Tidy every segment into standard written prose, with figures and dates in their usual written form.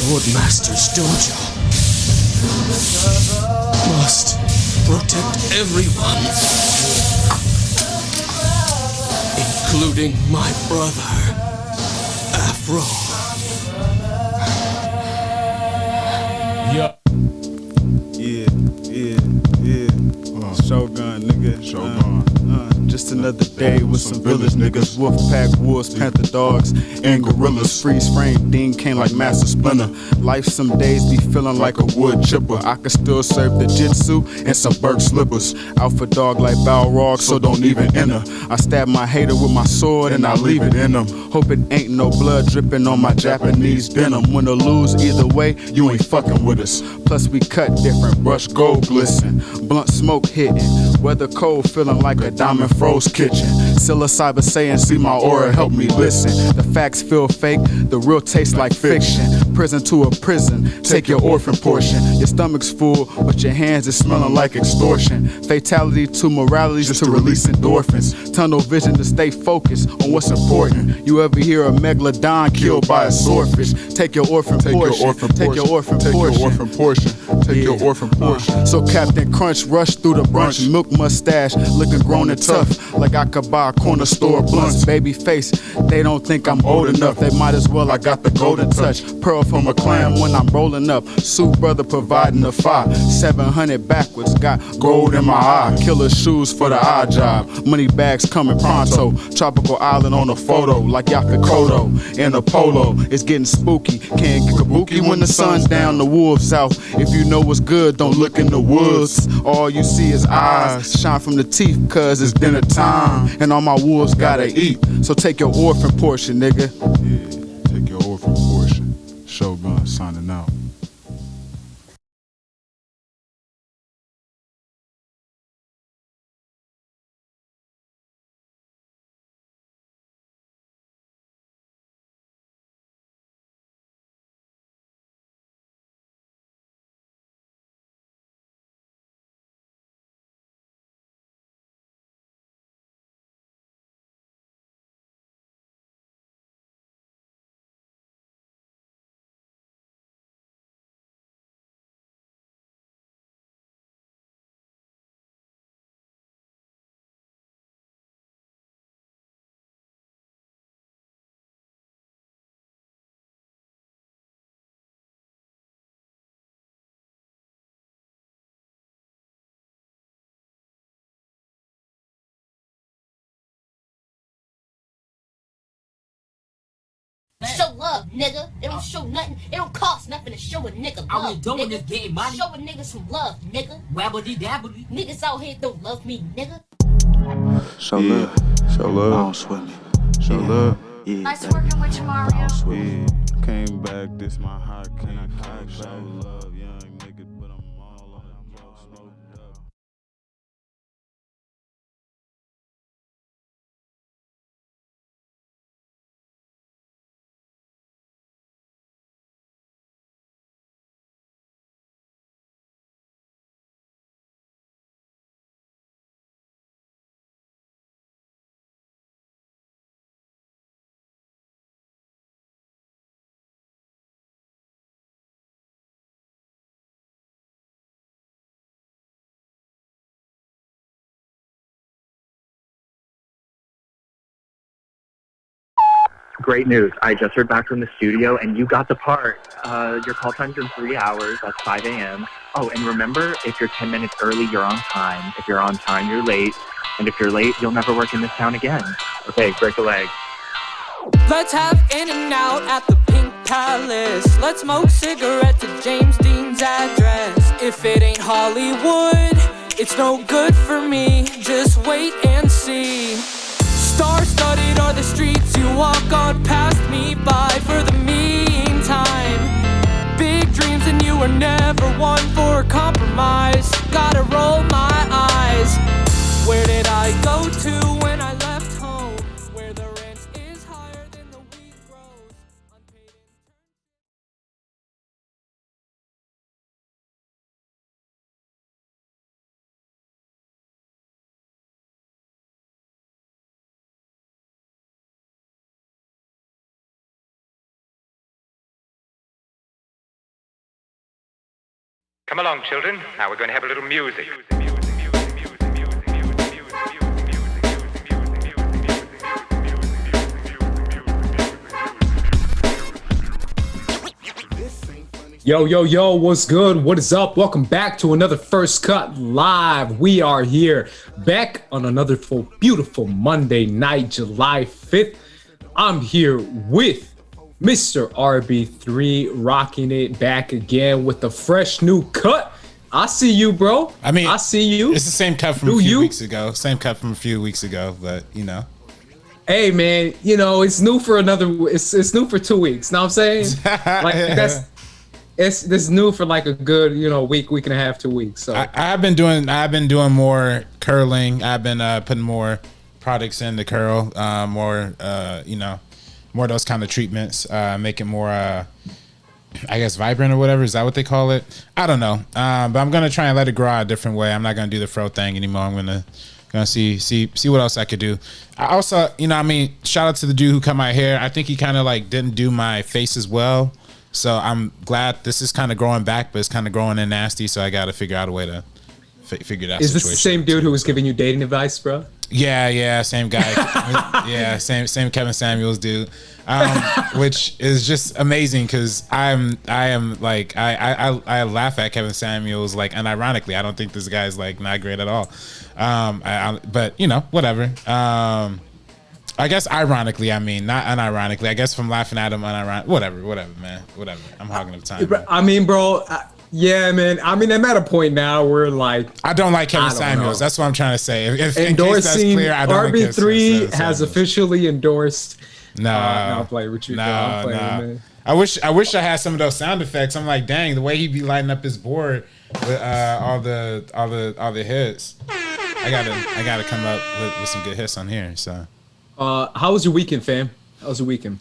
sword masters, don't you? Must protect everyone, including my brother, Afro. Yeah. Shogun, nigga. Shogun. Just another day with some village niggas. Wolfpack, wolves, panther dogs, and gorillas. Freeze frame, Dean came like Master Splinter. Life some days be feeling like a wood chipper. I can still serve the jitsu and some Burke slippers. Alpha dog like Balrog, so don't even enter. I stab my hater with my sword and I leave it in them. Hope it ain't no blood dripping on my Japanese denim. Win or lose, either way, you ain't fucking with us. Plus we cut different, brush gold glisten. Blunt smoke hitting, weather cold feeling like a diamond froze kitchen. Psilocybe saying, see my aura, help me listen. The facts feel fake, the real taste like fiction. Prison to a prison, take your orphan portion. Your stomach's full, but your hands is smelling like extortion. Fatality to morality just to release endorphins. Tunnel vision to stay focused on what's important. You ever hear a megalodon killed by a swordfish? Take your orphan portion. Take your orphan portion. Take your orphan portion. So Captain Crunch rushed through the brunch, milk mustache, looking grown and tough, like I could buy a corner store blunts. Baby face, they don't think I'm old enough. They might as well, I got the golden touch. Pearl from a clam when I'm rolling up. Soup brother providing the fire. 700 backwards, got gold in my eye. Killer shoes for the eye job. Money bags coming pronto. Tropical island on a photo, like Yakukoto. In a polo, it's getting spooky. Can't get kabuki when the sun's down, the wolves out. If you know what's good, don't look in the woods. All you see is eyes shine from the teeth, cause it's dinner time. And all my wolves gotta eat. So take your orphan portion, nigga. Yeah, take your orphan portion. Shogun signing out. Show love, nigga. It don't show nothing. It don't cost nothing to show a nigga love. All we doing is getting money. Show a nigga some love, nigga. Wabbity dabbity. Niggas out here don't love me, nigga. Show love. Show love. Don't sweat me. Show love. Yeah, Nice working with you, Mario. don't sweat me. Yeah. Came back, this my hot king. Show love, young nigga, but I'm all on the smoked up. Great news. I just heard back from the studio and you got the part. Your call time's in 3 hours. That's 5 a.m. Oh, and remember, if you're 10 minutes early, you're on time. If you're on time, you're late. And if you're late, you'll never work in this town again. Okay, break a leg. Let's have in and out at the Pink Palace. Let's smoke cigarettes at James Dean's address. If it ain't Hollywood, it's no good for me. Just wait and see. Star-studded are the streets you walk on past me by. For the meantime, big dreams and you were never one for compromise. Gotta roll my eyes. Where did I go to when I left home? Where the rent is higher than the wheat grows. Unpaid Come along, children. Now we're going to have a little music. Yo, what's good? What is up? Welcome back to another First Cut Live. We are here back on another beautiful Monday night, July 5th. I'm here with Mr. RB3, rocking it back again with a fresh new cut. I see you, bro. I see you. It's the same cut from a few weeks ago. Same cut from a few weeks ago, but you know. Hey man, it's new for it's new for 2 weeks. Know what I'm saying? Like it's new for like a good, week and a half, 2 weeks. So I've been doing more curling. I've been putting more products in the curl, more of those kind of treatments, make it more I guess vibrant or whatever. Is that what they call it? I don't know. But I'm gonna try and let it grow out a different way. I'm not gonna do the fro thing anymore. I'm gonna see what else I could do. I also, shout out to the dude who cut my hair. I think he kind of like didn't do my face as well. So I'm glad this is kind of growing back, but it's kind of growing in nasty. So I got to figure out a way to figure that. Is this the same dude who was giving you dating advice, bro? Yeah, same guy. Yeah, same Kevin Samuels dude. Which is just amazing because I laugh at Kevin Samuels like unironically. I don't think this guy's like not great at all. But whatever. I guess ironically, not unironically. I guess from laughing at him unironically. Whatever, man. Whatever. I'm hogging up time. Bro. Yeah, man. I'm at a point now where like I don't like Kevin Samuels. That's what I'm trying to say. If endorsing clear, I don't RB3 like has officially endorsed. No, I'll play with you. Man. I wish I had some of those sound effects. I'm like, dang, the way he be lighting up his board with all the hits. I gotta come up with some good hits on here. So. How was your weekend, fam? How was your weekend?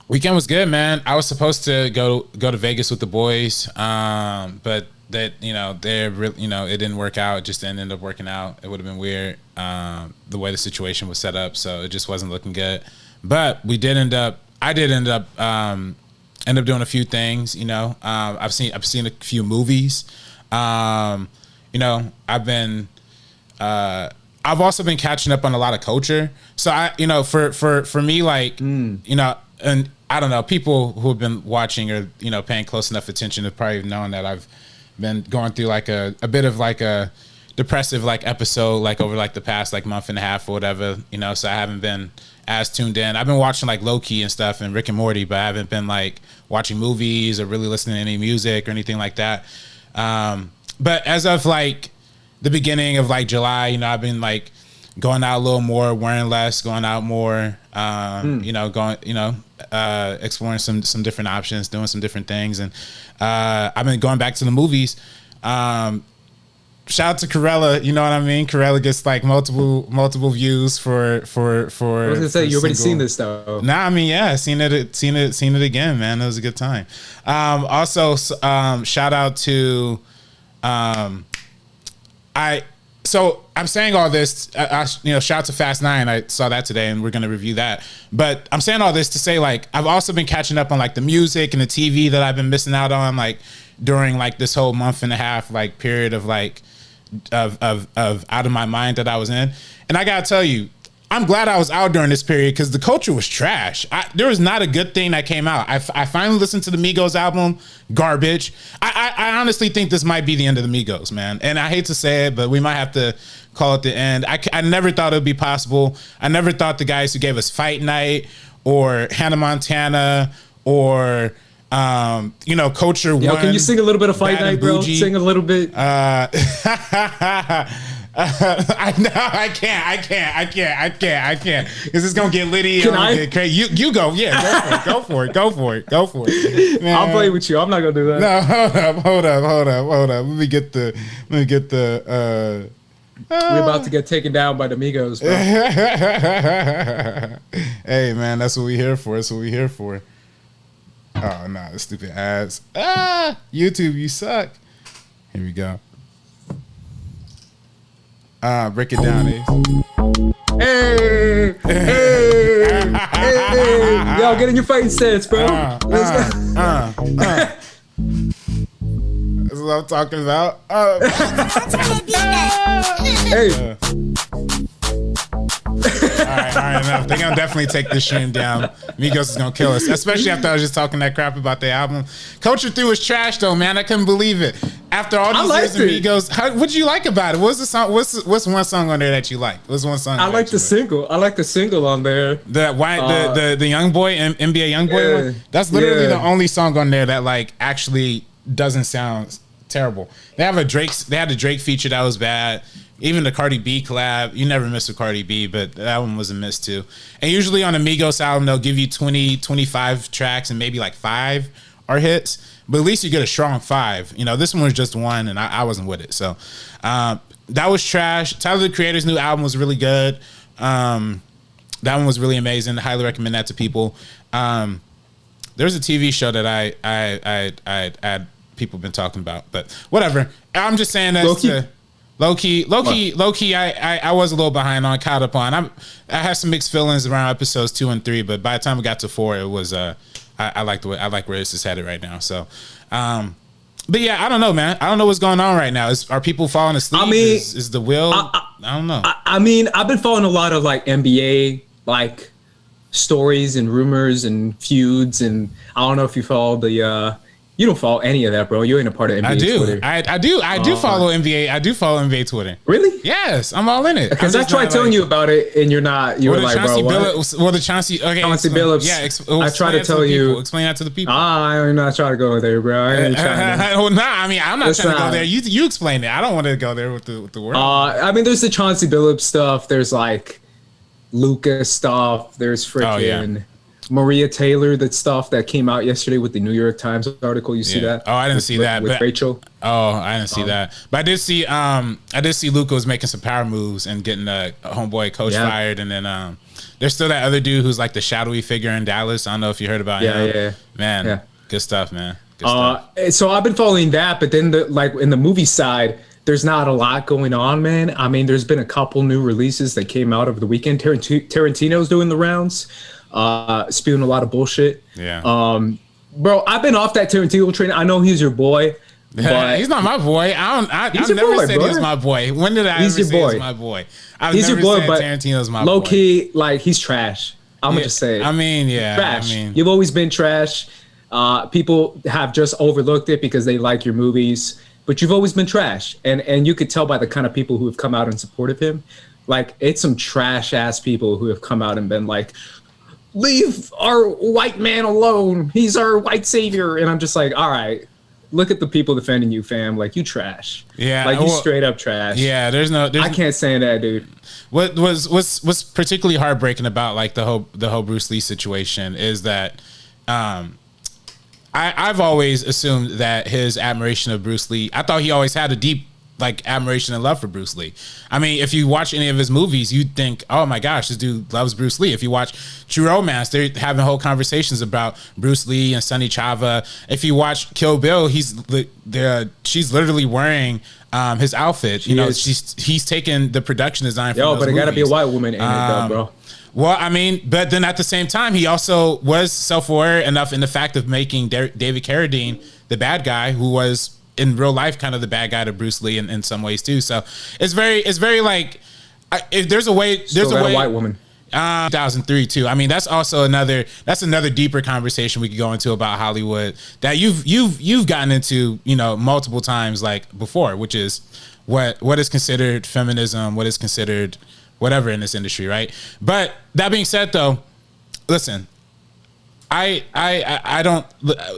Weekend was good, man. I was supposed to go to Vegas with the boys, but that it didn't work out. It just didn't end up working out. It would have been weird the way the situation was set up, so it just wasn't looking good. But I did end up doing a few things. I've seen a few movies. I've also been catching up on a lot of culture. So for me, like, and I don't know, people who have been watching or, paying close enough attention have probably known that I've been going through like a bit of like a depressive like episode, like over like the past like month and a half or whatever, so I haven't been as tuned in. I've been watching like Loki and stuff and Rick and Morty, but I haven't been like watching movies or really listening to any music or anything like that. But as of like the beginning of like July, I've been like going out a little more, wearing less, going out more, exploring some different options, doing some different things. And I've been going back to the movies. Shout out to Corella, you know what I mean? Corella gets like multiple views for I was gonna say you already seen this though. Nah, yeah, seen it again, man. It was a good time. Also, shout out to So I'm saying all this, shout out to Fast 9. I saw that today and we're going to review that. But I'm saying all this to say, like, I've also been catching up on like the music and the TV that I've been missing out on, like during like this whole month and a half, like period of like, of out of my mind that I was in. And I got to tell you, I'm glad I was out during this period because the culture was trash. There was not a good thing that came out. I finally listened to the Migos album, garbage. I honestly think this might be the end of the Migos, man. And I hate to say it, but we might have to call it the end. I never thought it would be possible. I never thought the guys who gave us Fight Night or Hannah Montana or Culture One. Can you sing a little bit of Fight Night, bro? Sing a little bit. I know I can't. Because it's gonna get litty. Get crazy. You go. Yeah, go for it. Man. I'll play with you. I'm not gonna do that. No, hold up. Let me get the. We're about to get taken down by the Migos, bro. Hey, man, that's what we here for. Oh, no, the stupid ads. YouTube, you suck. Here we go. Break it down, Ace. Hey. Yo, get in your fighting sense, bro. what I'm talking about. Hey. All right, enough. They're gonna definitely take this stream down. Migos is gonna kill us, especially after I was just talking that crap about the album. Culture 3 was trash though, man. I couldn't believe it. After all these years of Migos, what did you like about it? What's the song? What's one song on there that you like? What's one song? I like the single. I like the single on there. The young boy, NBA young boy one. That's literally the only song on there that like actually doesn't sound terrible. They had a Drake feature that was bad. Even the Cardi B collab, you never miss a Cardi B, but that one was a miss too. And usually on a Migos album, they'll give you 20, 25 tracks and maybe like 5 are hits, but at least you get a strong 5. You know, this one was just 1 and I wasn't with it. So that was trash. Tyler, the Creator's new album was really good. That one was really amazing. I highly recommend that to people. There's a TV show that I people been talking about, but whatever. I'm just saying that. Low key. I was a little behind on, caught up on. I had some mixed feelings around episodes 2 and 3, but by the time we got to 4, it was I like where this is headed right now. So, but yeah, I don't know, man. I don't know what's going on right now. Are people falling asleep? I mean, is the will? I don't know. I mean, I've been following a lot of like NBA like stories and rumors and feuds, and I don't know if you follow the. You don't follow any of that, bro. You ain't a part of NBA I do. Twitter. I do follow NBA. I do follow NBA Twitter. Really? Yes, I'm all in it. Because I tried telling you about it, and you're not. You were like, bro, what? The Chauncey. Okay, Chauncey Billups. Yeah, I tried to tell you. Explain that to the people. I'm not trying to go there, bro. I ain't trying to. Well, nah, I mean, I'm not trying to go there. You explain it. I don't want to go there with the word. I mean, there's the Chauncey Billups stuff. There's like Luka stuff. There's freaking. Maria Taylor, that stuff that came out yesterday with the New York Times article. You see that? Oh, I didn't see that. With Rachel. Oh, I didn't see that. But I did see Luka was making some power moves and getting a homeboy coach fired, and then there's still that other dude who's like the shadowy figure in Dallas. I don't know if you heard about him. Yeah. Man, good stuff, man. Good stuff. So I've been following that, but then like in the movie side, there's not a lot going on, man. I mean, there's been a couple new releases that came out over the weekend. Tarantino's doing the rounds. Spewing a lot of bullshit. Yeah. Bro, I've been off that Tarantino train. I know he's your boy, but he's not my boy. I've never said he was my boy. When did I ever say he's my boy? He's your boy, but Tarantino's my boy. Low key, like he's trash. I'm gonna just say it. I mean, yeah. Trash. You've always been trash. People have just overlooked it because they like your movies, but you've always been trash. And you could tell by the kind of people who have come out in support of him. Like, it's some trash ass people who have come out and been like, leave our white man alone. He's our white savior. And I'm just like, all right, look at the people defending you, fam. Like, you trash. Yeah. Like, you straight up trash. Yeah, I can't stand that, dude. What's particularly heartbreaking about like the whole Bruce Lee situation is that I've always assumed that his admiration of Bruce Lee, I thought he always had a deep like admiration and love for Bruce Lee. I mean, if you watch any of his movies, you'd think, oh my gosh, this dude loves Bruce Lee. If you watch True Romance, they're having whole conversations about Bruce Lee and Sonny Chava. If you watch Kill Bill, she's literally wearing his outfit. He's taken the production design from those but it got to be a movies. white woman in it though, bro. Well, I mean, but then at the same time, he also was self-aware enough in the fact of making David Carradine the bad guy, who was in real life kind of the bad guy to Bruce Lee in some ways too. So it's very like, if there's a way, there's a way. A white woman. 2003 too. I mean, that's another deeper conversation we could go into about Hollywood that you've gotten into, multiple times like before, which is what is considered feminism, what is considered whatever in this industry, right? But that being said, though, listen, I don't.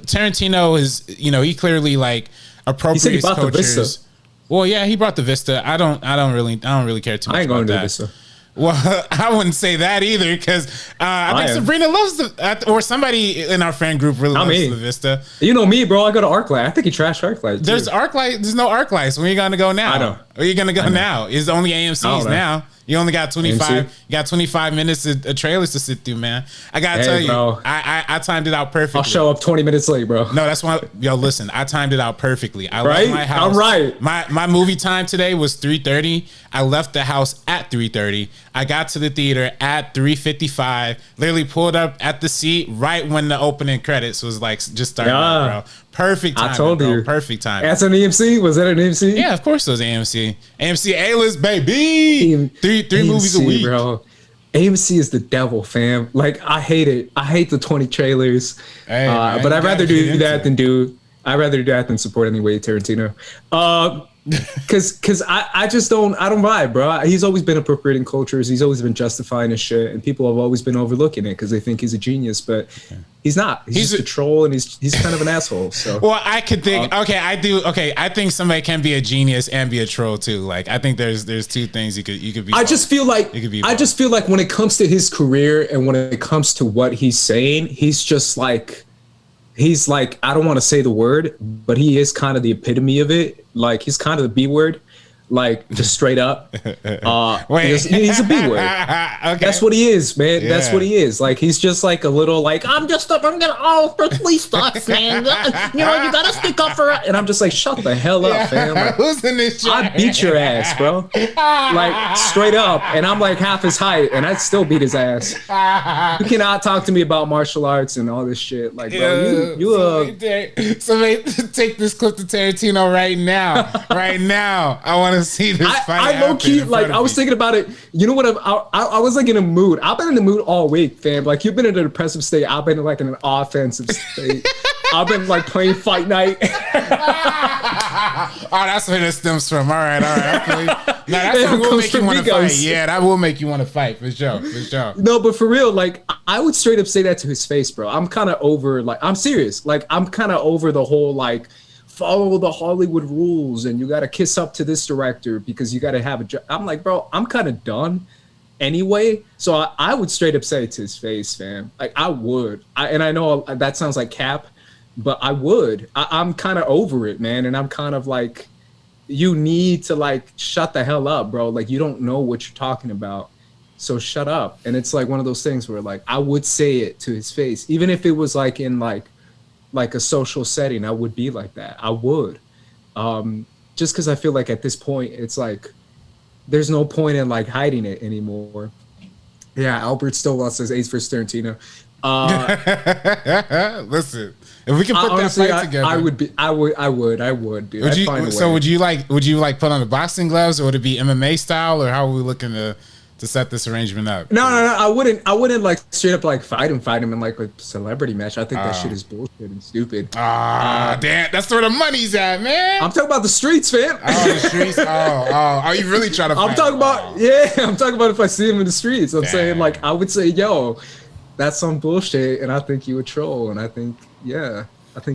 Tarantino is, he clearly like appropriates cultures. Well, yeah, he brought the Vista. I don't really care too much. I ain't going about to that. Vista. Well, I wouldn't say that either because I think Sabrina loves or somebody in our fan group really loves the Vista. You know me, bro. I go to ArcLight. I think he trashed ArcLight. There's ArcLight. There's no ArcLight. So where are you going to go now? Where are you gonna go now? It's only AMC's now. You only got 25. AMC? You got 25 minutes of trailers to sit through, man. I gotta tell you, bro. I timed it out perfectly. I'll show up 20 minutes late, bro. No, that's why. Yo, listen, I timed it out perfectly. I Right? left my house. I'm right. My movie time today was 3:30. I left the house at 3:30. I got to the theater at 3:55. Literally pulled up at the seat right when the opening credits was like just starting, bro. Perfect time. I told you. Perfect time. That's an EMC? Was that an EMC? Yeah, of course it was AMC. AMC A-list, baby. Three AMC, movies a week. bro. AMC is the devil, fam. Like, I hate it. I hate the 20 trailers. Hey, man, but I'd you rather gotta get do into that it. than do. I'd rather do that than support anyway Tarantino. Cause I just don't vibe, bro. He's always been appropriating cultures. He's always been justifying his shit, and people have always been overlooking it because they think he's a genius, but he's not. He's just a troll, and he's kind of an asshole. So well, I could think. I think somebody can be a genius and be a troll too. Like I think there's two things you could be. I just feel like when it comes to his career and when it comes to what he's saying, he's like, I don't want to say the word, but he is kind of the epitome of it. Like he's kind of the B word, like just straight up. Wait, he's a B word. Okay. That's what he is, man. Yeah. That's what he is. Like he's just like a little like I'm gonna for police stuff, man. You gotta stick up for it. And I'm just like, shut the hell up, fam. Like, who's in this shit? I beat your ass, bro. Like straight up, and I'm like half his height, and I'd still beat his ass. You cannot talk to me about martial arts and all this shit, like, bro. Somebody take this clip to Tarantino right now. Right now, I want to see this fight. I low key happen in like front of I was me. thinking about it. You know what? I was like in a mood. I've been in the mood all week, fam. Like you've been in a depressive state. I've been like in an offensive state. I've been like playing Fight Night. Oh, that's where this stems from. All right. I feel you. No, that song will make you want to fight. Yeah, that will make you want to fight for sure. No, but for real, like I would straight up say that to his face, bro. I'm kind of over. Like I'm serious. Like I'm kind of over the whole like follow the Hollywood rules and you got to kiss up to this director because you got to have a job. I'm like, bro, I'm kind of done anyway. So I would straight up say it to his face, fam. Like I would. And I know that sounds like cap, but I would. I'm kind of over it, man. And I'm kind of like, you need to like shut the hell up, bro. Like you don't know what you're talking about. So shut up. And it's like one of those things where like I would say it to his face, even if it was like in like a social setting. I would be like that. I would. Just because I feel like at this point, it's like, there's no point in like hiding it anymore. Yeah, Albert Stovall says Ace vs. Tarantino. Listen, if we can put honestly, that fight together, I would, dude. I'd find a way. Would you like put on the boxing gloves, or would it be MMA style, or how are we looking to set this arrangement up? No. I wouldn't like straight up like fight him in like a celebrity match. I think that shit is bullshit and stupid. Damn, that's where the money's at, man. I'm talking about the streets, fam. Oh, the streets. Are you really trying to fight? I'm talking about if I see him in the streets. I'm saying like I would say, yo, that's some bullshit, and I think you a troll, and I think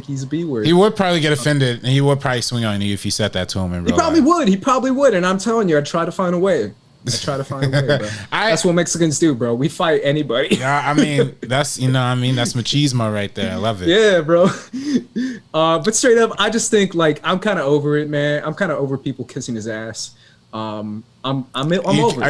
he's a B word. He would probably get offended, and he would probably swing on you if you said that to him in real life. He probably would, and I'm telling you, I'd try to find a way. Bro. That's what Mexicans do, bro. We fight anybody. Yeah, I mean, that's machismo right there. I love it. Yeah, bro. But straight up, I just think like I'm kind of over it, man. I'm kind of over people kissing his ass. I'm over it.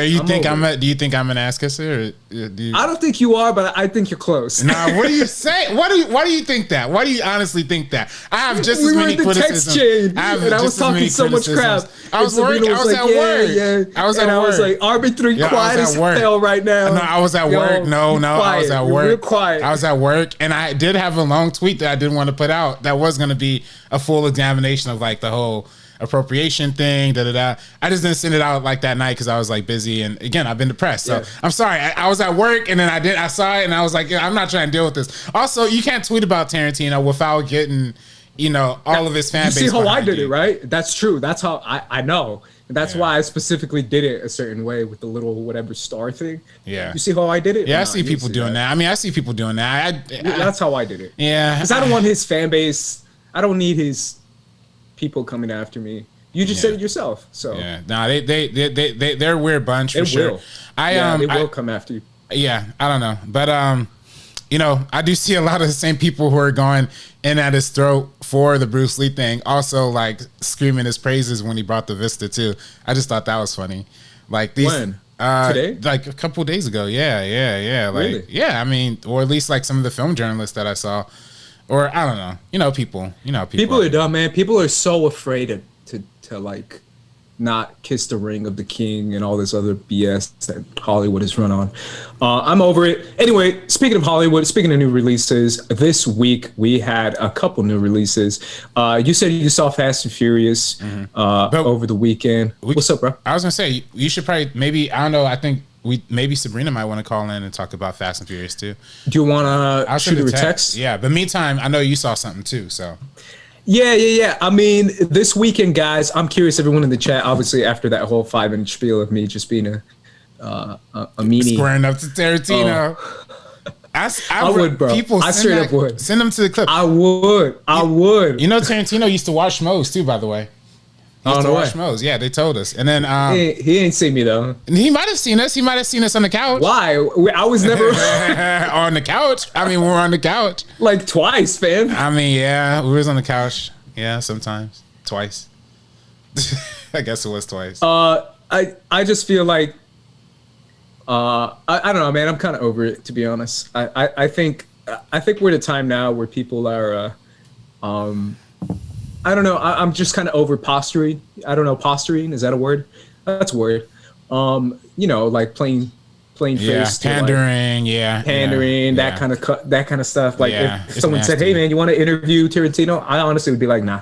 Do you think I'm an ass kisser? I don't think you are, but I think you're close. Nah, what do you say? Why do you think that? Why do you honestly think that? I have just as many criticisms. And I was talking so much crap. I was working. I was at work. I was at work. I was like, arbitrary quiet as hell right now. No, I was at work. No, I was at work. Real quiet. I was at work, and I did have a long tweet that I didn't want to put out. That was going to be a full examination of like the whole appropriation thing, I just didn't send it out like that night because I was like busy, and again, I've been depressed. So I'm sorry. I was at work, and then I saw it, and I was like, I'm not trying to deal with this. Also, you can't tweet about Tarantino without getting, all of his fan base. You see how I did you. it, right? That's true. That's how I know. And that's why I specifically did it a certain way with the little whatever star thing. Yeah. You see how I did it? Yeah, I see people doing that. I mean, I see people doing that. That's how I did it. Yeah. Because I don't want his fan base. I don't need his people coming after me. You just said it yourself. So yeah, no, they're a weird bunch for sure. They will come after you. Yeah, I don't know, but you know, I do see a lot of the same people who are going in at his throat for the Bruce Lee thing, also like screaming his praises when he brought the Vista too. I just thought that was funny. Like these today, like a couple days ago. Yeah. Like, really? yeah. I mean, or at least like some of the film journalists that I saw, or I don't know. People are dumb, man. People are so afraid to like not kiss the ring of the king and all this other BS that Hollywood has run on. I'm over it. Anyway, speaking of Hollywood, speaking of new releases, this week we had a couple new releases. You said you saw Fast and Furious over the weekend. What's up, bro? I was gonna say you should probably maybe, I don't know. I think maybe Sabrina might want to call in and talk about Fast and Furious too. Do you want to shoot her a text? Yeah, but meantime, I know you saw something too, so. Yeah. I mean, this weekend, guys, I'm curious, everyone in the chat, obviously, after that whole 5-minute spiel of me just being a meanie. Squaring up to Tarantino. I would, bro. I straight up would. Send them to the clip. I would. You know, Tarantino used to watch Schmoes too, by the way. He used to watch Schmoes. Yeah, they told us. And then he ain't seen me though. He might have seen us. He might have seen us on the couch. Why? I was never on the couch. I mean, we were on the couch like twice, fam. I mean, yeah, we was on the couch. Yeah, sometimes twice. I guess it was twice. I just feel like I don't know, man. I'm kind of over it, to be honest. I think we're at a time now where people are I don't know. I'm just kind of over posturing. I don't know. Posturing, is that a word? That's a word. Like playing face, pandering, pandering, that kind of stuff. Like if someone said, "Hey, man, you want to interview Tarantino?" I honestly would be like, "Nah,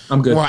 I'm good." Well,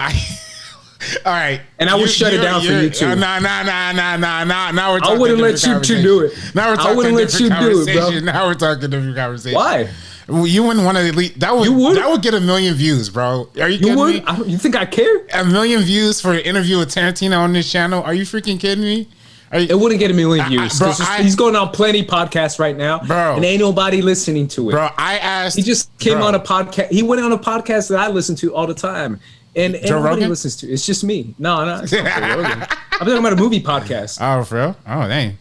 all right, and I would shut it down for you too. Nah. Now we're talking. I wouldn't let you two do it. Now we're talking. I wouldn't let you do it, bro. Now we're talking different conversation. Why? You wouldn't want to delete that. That would get 1 million views, bro. Are you kidding me? You think I care? 1 million views for an interview with Tarantino on this channel? Are you freaking kidding me? It wouldn't get 1 million views. Bro, he's going on plenty podcasts right now, bro, and ain't nobody listening to it. Bro, I asked. He just came on a podcast. He went on a podcast that I listen to all the time, and nobody listens to. It's just me. No, it's not Joe Rogan. I'm talking about a movie podcast. Oh, for real? Oh, dang.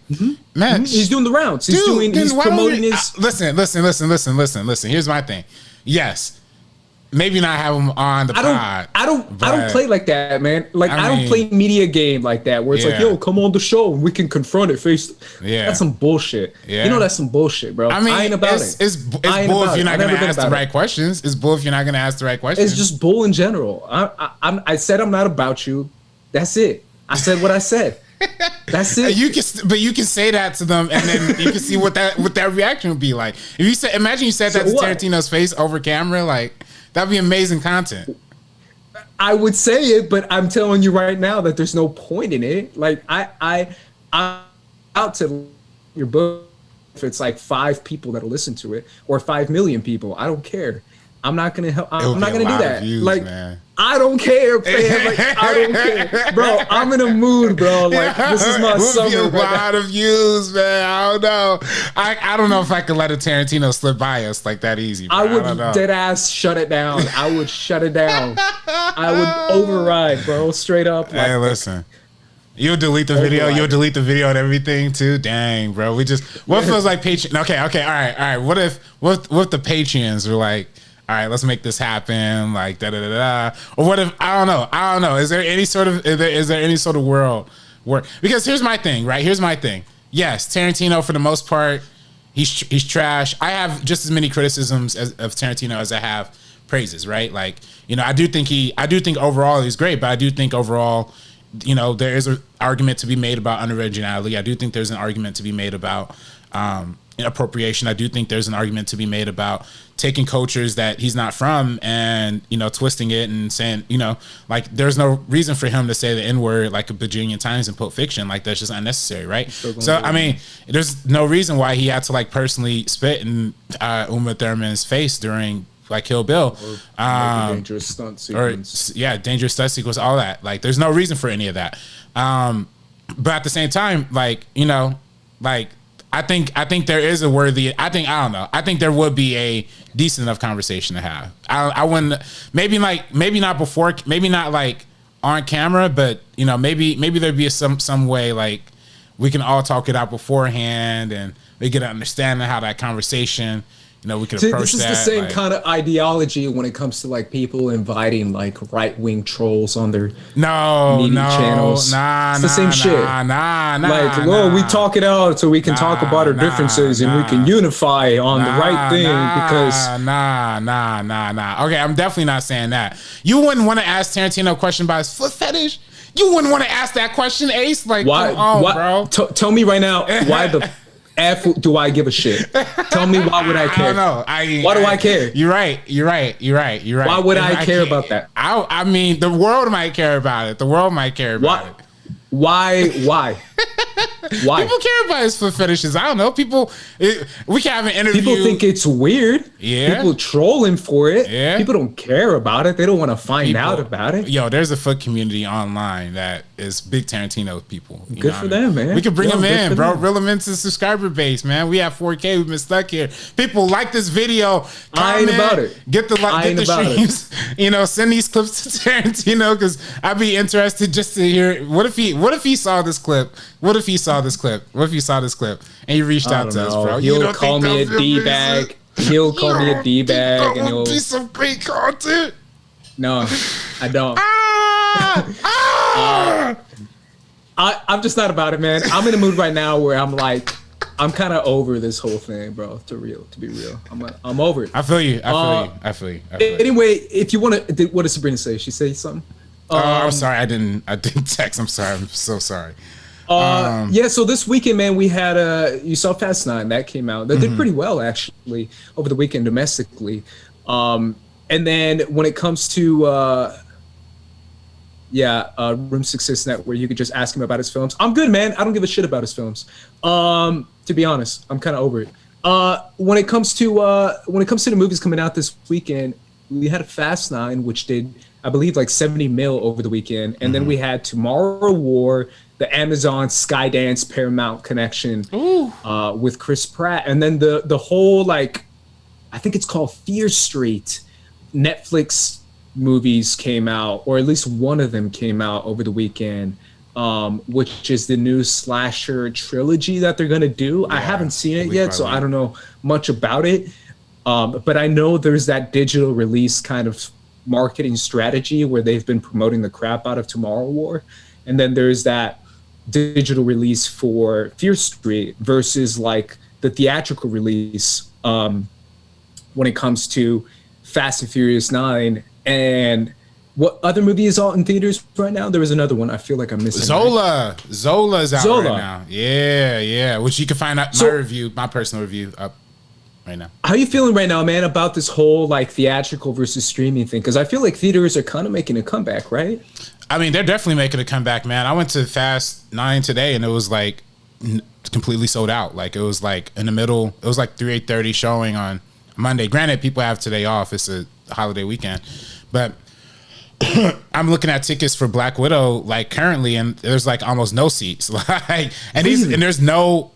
Man, he's doing the rounds. He's promoting his. Listen. Here's my thing. Yes, maybe not have him on the pod. I don't play like that, man. Like I don't play media game like that where it's like, yo, come on the show and we can confront it face. Yeah, that's some bullshit. Yeah, that's some bullshit, bro. I mean, I ain't about it. It's bull if you're not gonna ask the right questions. It's bull if you're not gonna ask the right questions. It's just bull in general. I said I'm not about you. That's it. I said what I said. That's it. You can say that to them, and then you can see what that reaction would be like. If you said, imagine you said that to Tarantino's face over camera, like that'd be amazing content. I would say it, but I'm telling you right now that there's no point in it. Like I'm out to your book if it's like 5 people that'll listen to it or 5 million people. I don't care. I'm not gonna help. I'm not gonna do that. Views, like, man. I don't care, man. Like, I don't care, bro. I'm in a mood, bro. Like, this is my summer. A lot of views, man. I don't know. I don't know if I could let a Tarantino slip by us like that easy. Bro. I would dead ass shut it down. I would shut it down. I would override, bro. Straight up. Hey, listen. You'll delete the video. You'll delete the video and everything too. Dang, bro. What feels like Patreon? Okay. All right. What if the Patreons were like, all right, let's make this happen, like da da da da. Or what if I don't know. Is there any sort of world where, because here's my thing, right? Here's my thing. Yes, Tarantino for the most part, he's trash. I have just as many criticisms of Tarantino as I have praises, right? Like, I do think overall he's great, but I do think overall, there is an argument to be made about unoriginality. I do think there's an argument to be made about appropriation. I do think there's an argument to be made about taking cultures that he's not from and twisting it and saying like there's no reason for him to say the N-word like a bajillion times in Pulp Fiction. Like that's just unnecessary, right? So I mean, there's no reason why he had to like personally spit in Uma Thurman's face during like Kill Bill, dangerous stunt sequence. Dangerous stunt sequence, all that. Like there's no reason for any of that. But at the same time, like I think there is a worthy. I think there would be a decent enough conversation to have. I wouldn't. Maybe not before. Maybe not like on camera. But maybe there'd be some way like we can all talk it out beforehand and we get an understanding how that conversation, we can See, approach this is that. the same like, kind of ideology when it comes to like people inviting like right-wing trolls on their media channels. It's the same shit. We talk it out so we can talk about our differences and we can unify on the right thing because Okay, I'm definitely not saying that. You wouldn't want to ask Tarantino a question about his foot fetish. You wouldn't want to ask that question, Ace. Like, why, come on, bro. Tell me right now, why the F do I give a shit? Tell me, why would I care? I don't know. Why do I care? You're right. Why would I care about that? I mean, the world might care about it. Why? Why? People care about his foot fetishes. I don't know. We can have an interview. People think it's weird. Yeah. People troll him for it. Yeah. People don't care about it. They don't want to find out about it. Yo, there's a foot community online that is big Tarantino people. Good for them, man. We could bring them in, bro. Them. Reel them into subscriber base, man. We have 4K. We've been stuck here. People like this video. Comment, I ain't about it. Get the streams. Send these clips to Tarantino because I'd be interested just to hear. What if he saw this clip? What if he saw this clip and he reached out to us, bro? He'll call me a D-bag. He'll call me a D-bag and he'll be some great content. No, I don't. I'm just not about it, man. I'm in a mood right now where I'm like, I'm kind of over this whole thing, bro. To be real, I'm over it. I feel you. I feel you. Anyway, if you want to, what did Sabrina say? She say something? I'm sorry. I didn't text. I'm sorry. I'm so sorry. Yeah, so this weekend, man, we had you saw Fast 9 that came out. They did pretty well actually over the weekend domestically. And then when it comes to Room 66 Net, where you could just ask him about his films. I'm good, man. I don't give a shit about his films. To be honest, I'm kind of over it. When it comes to the movies coming out this weekend, we had Fast 9, which did, I believe, like 70 mil over the weekend, and then we had Tomorrow War, the Amazon Skydance Paramount connection with Chris Pratt, and then the whole, like, I think it's called Fear Street, Netflix movies came out, or at least one of them came out over the weekend, which is the new slasher trilogy that they're gonna do. I haven't seen it yet, so I don't know much about it. But I know there's that digital release kind of marketing strategy where they've been promoting the crap out of Tomorrow War. And then there's that digital release for Fear Street versus like the theatrical release when it comes to Fast and Furious 9. And what other movie is out in theaters right now? There was another one. I feel like I'm missing. Zola. Zola's out right now. Yeah. Which you can find out my personal review up right now. How are you feeling right now, man, about this whole like theatrical versus streaming thing? Because I feel like theaters are kind of making a comeback, right? I mean, they're definitely making a comeback, man. I went to Fast 9 today and it was like completely sold out. Like it was like in the middle. It was like 8:30 showing on Monday. Granted, people have today off. It's a holiday weekend, but I'm looking at tickets for Black Widow like currently, and there's like almost no seats. Like, and there's no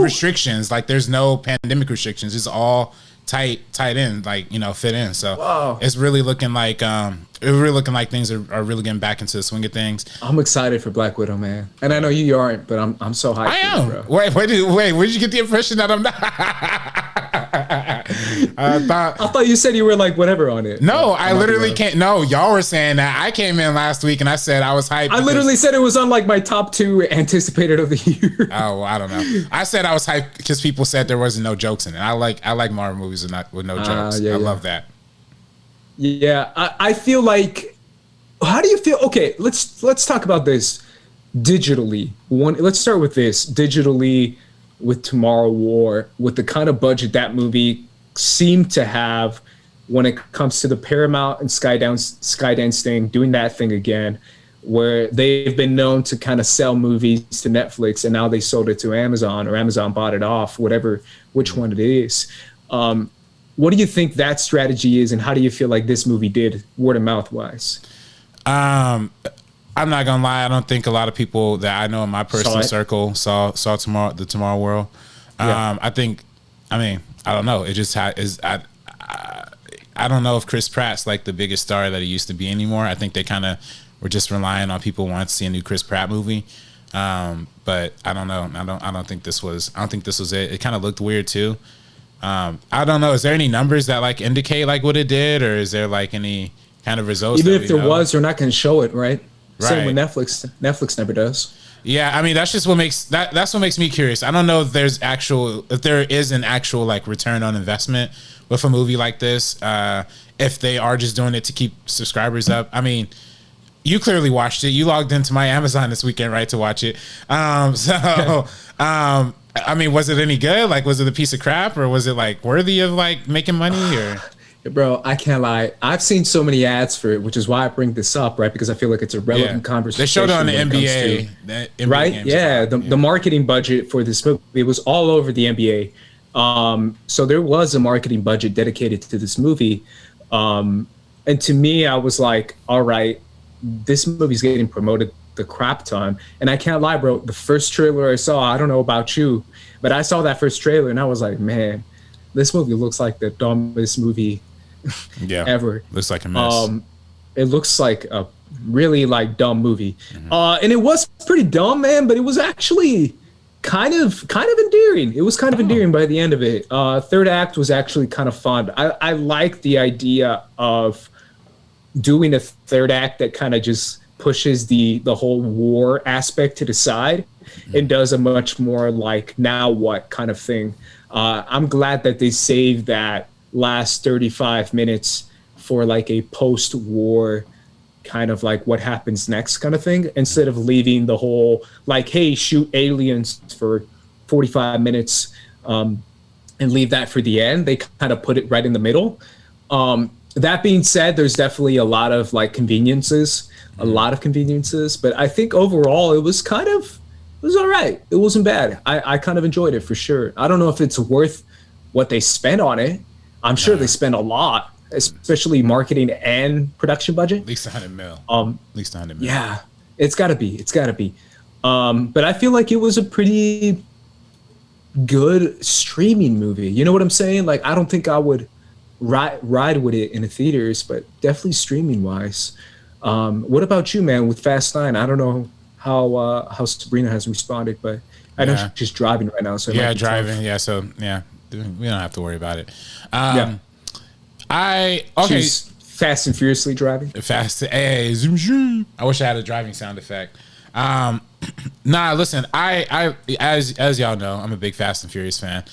restrictions. Like, there's no pandemic restrictions. It's all tight in, like, fit in. So it's really looking like things are really getting back into the swing of things. I'm excited for Black Widow, man, and I know you aren't, but I'm so hyped. I am. Bro. Wait, where did you get the impression that I'm not? I thought you said you were like whatever on it. No, I literally can't. No, y'all were saying that. I came in last week and I said I was hyped. I literally said it was on like my top 2 anticipated of the year. Oh, I don't know. I said I was hyped because people said there wasn't no jokes in it. I like Marvel movies with no jokes. I love that. Yeah, I feel like. How do you feel? Okay, let's talk about this digitally. Let's start with this digitally with Tomorrow War, with the kind of budget that movie seemed to have when it comes to the Paramount and Skydance thing, doing that thing again, where they've been known to kind of sell movies to Netflix, and now they sold it to Amazon, or Amazon bought it off, which one it is. What do you think that strategy is, and how do you feel like this movie did word of mouth wise? I'm not gonna lie. I don't think a lot of people that I know in my personal circle saw the Tomorrow World. I don't know. It just is. I don't know if Chris Pratt's like the biggest star that he used to be anymore. I think they kind of were just relying on people wanting to see a new Chris Pratt movie. But I don't know. I don't think this was it. It kind of looked weird too. I don't know. Is there any numbers that like indicate like what it did, or is there like any kind of results? Even if there was, they're not going to show it, right? Same with Netflix. Netflix never does. Yeah, I mean that's just what makes that's what makes me curious. I don't know if there is an actual like return on investment with a movie like this. If they are just doing it to keep subscribers up. I mean, you clearly watched it. You logged into my Amazon this weekend, right, to watch it. I mean, was it any good? Like, was it a piece of crap, or was it like worthy of like making money? Or bro, I can't lie. I've seen so many ads for it, which is why I bring this up, right? Because I feel like it's a relevant conversation. They showed it on the NBA, right? Yeah, the marketing budget for this movie, it was all over the NBA. So there was a marketing budget dedicated to this movie. And to me, I was like, all right, this movie's getting promoted the crap ton. And I can't lie, bro. The first trailer I saw, I don't know about you, but I saw that first trailer and I was like, man, this movie looks like the dumbest movie ever. Looks like a mess. It looks like a really like dumb movie. And it was pretty dumb, man, but it was actually kind of endearing. It was kind of endearing by the end of it. Third act was actually kind of fun. I like the idea of doing a third act that kind of just pushes the whole war aspect to the side and does a much more like now what kind of thing. I'm glad that they saved that last 35 minutes for like a post-war kind of like what happens next kind of thing, instead of leaving the whole like, hey, shoot aliens for 45 minutes and leave that for the end. They kind of put it right in the middle. That being said, there's definitely a lot of like conveniences, but I think overall it was all right. It wasn't bad. I kind of enjoyed it for sure. I don't know if it's worth what they spent on it. I'm sure they spent a lot, especially marketing and production budget. At least 100 mil. At least 100 mil. Yeah, it's gotta be. But I feel like it was a pretty good streaming movie. You know what I'm saying? Like, I don't think I would ride with it in the theaters, but definitely streaming wise. What about you, man, with Fast 9? I don't know how Sabrina has responded, but I know she's driving right now. So driving. Yeah, so we don't have to worry about it. She's fast and furiously driving. Zoom zoom. I wish I had a driving sound effect. Listen, I as y'all know, I'm a big Fast and Furious fan.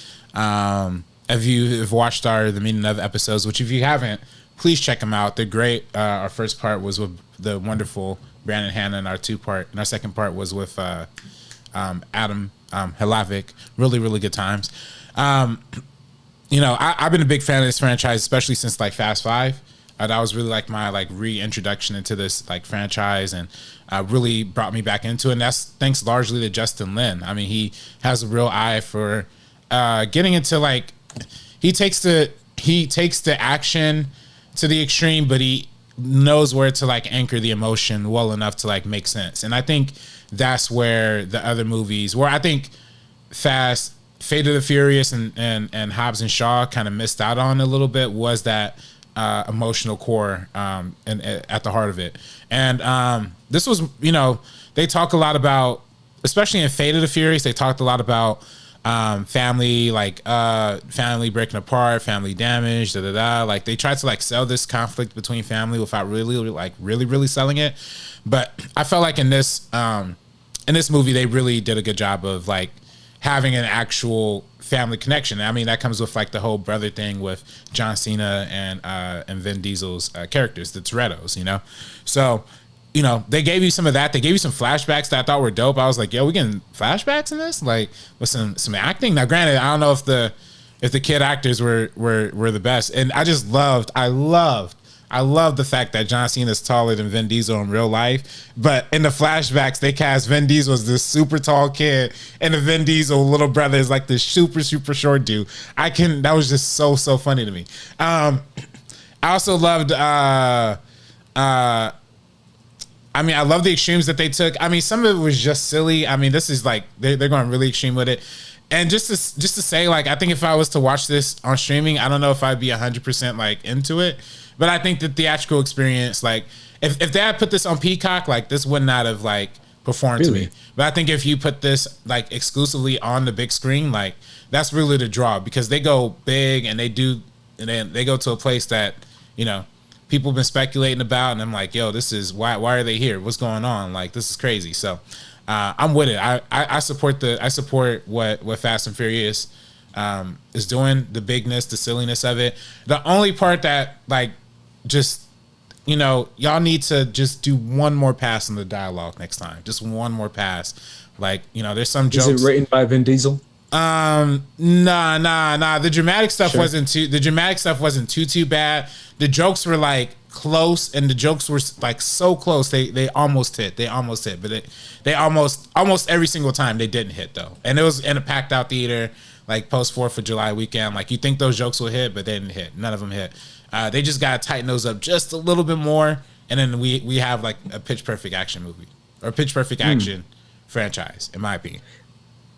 If you have watched the Meaning of episodes, which if you haven't, please check them out. They're great. Our first part was with the wonderful Brandon Hanna, and our second part was with Adam Helavic. Really, really good times. I've been a big fan of this franchise, especially since like Fast 5. That was really like my like reintroduction into this like franchise, and really brought me back into it. And that's thanks largely to Justin Lin. I mean, he has a real eye for getting into like he takes the action to the extreme, but he knows where to like anchor the emotion well enough to like make sense. And I think that's where the other movies, where I think Fate of the Furious and Hobbs and Shaw kind of missed out on a little bit, was that emotional core and at the heart of it. And this was, they talk a lot about, especially in Fate of the Furious, they talked a lot about family, like family breaking apart, family damage, like they tried to like sell this conflict between family without really selling it. But I felt like in this movie they really did a good job of like having an actual family connection. I mean, that comes with like the whole brother thing with John Cena and Vin Diesel's characters, the Torettos, So, they gave you some of that. They gave you some flashbacks that I thought were dope. I was like, yo, we getting flashbacks in this? Like with some acting. Now, granted, I don't know if the kid actors were the best. And I love the fact that John Cena is taller than Vin Diesel in real life. But in the flashbacks, they cast Vin Diesel as this super tall kid, and the Vin Diesel little brother is like this super, super short dude. That was just so funny to me. I also loved, I love the extremes that they took. I mean, some of it was just silly. I mean, this is like, they're going really extreme with it. And just to say, like, I think if I was to watch this on streaming, I don't know if I'd be 100% like into it. But I think the theatrical experience, like, if they had put this on Peacock, like, this would not have like perform to Really? me. But I think if you put this like exclusively on the big screen, like that's really the draw, because they go big and then they go to a place that, you know, people have been speculating about, and I'm like, yo, this is why are they here? What's going on? Like, this is crazy. So I'm with it. I support what Fast and Furious is doing, the bigness, the silliness of it. The only part that like just, you know, y'all need to just do one more pass on the dialogue next time. Just one more pass. Like, you know, there's some jokes. Is it written by Vin Diesel? Nah. The dramatic stuff wasn't too bad. The jokes were like close, and the jokes were like so close. They almost hit. But they almost every single time they didn't hit though. And it was in a packed out theater, like post 4th of July weekend. Like, you think those jokes will hit, but they didn't hit. None of them hit. They just gotta tighten those up just a little bit more, and then we have like a Pitch Perfect action movie, or Pitch Perfect action franchise, in my opinion.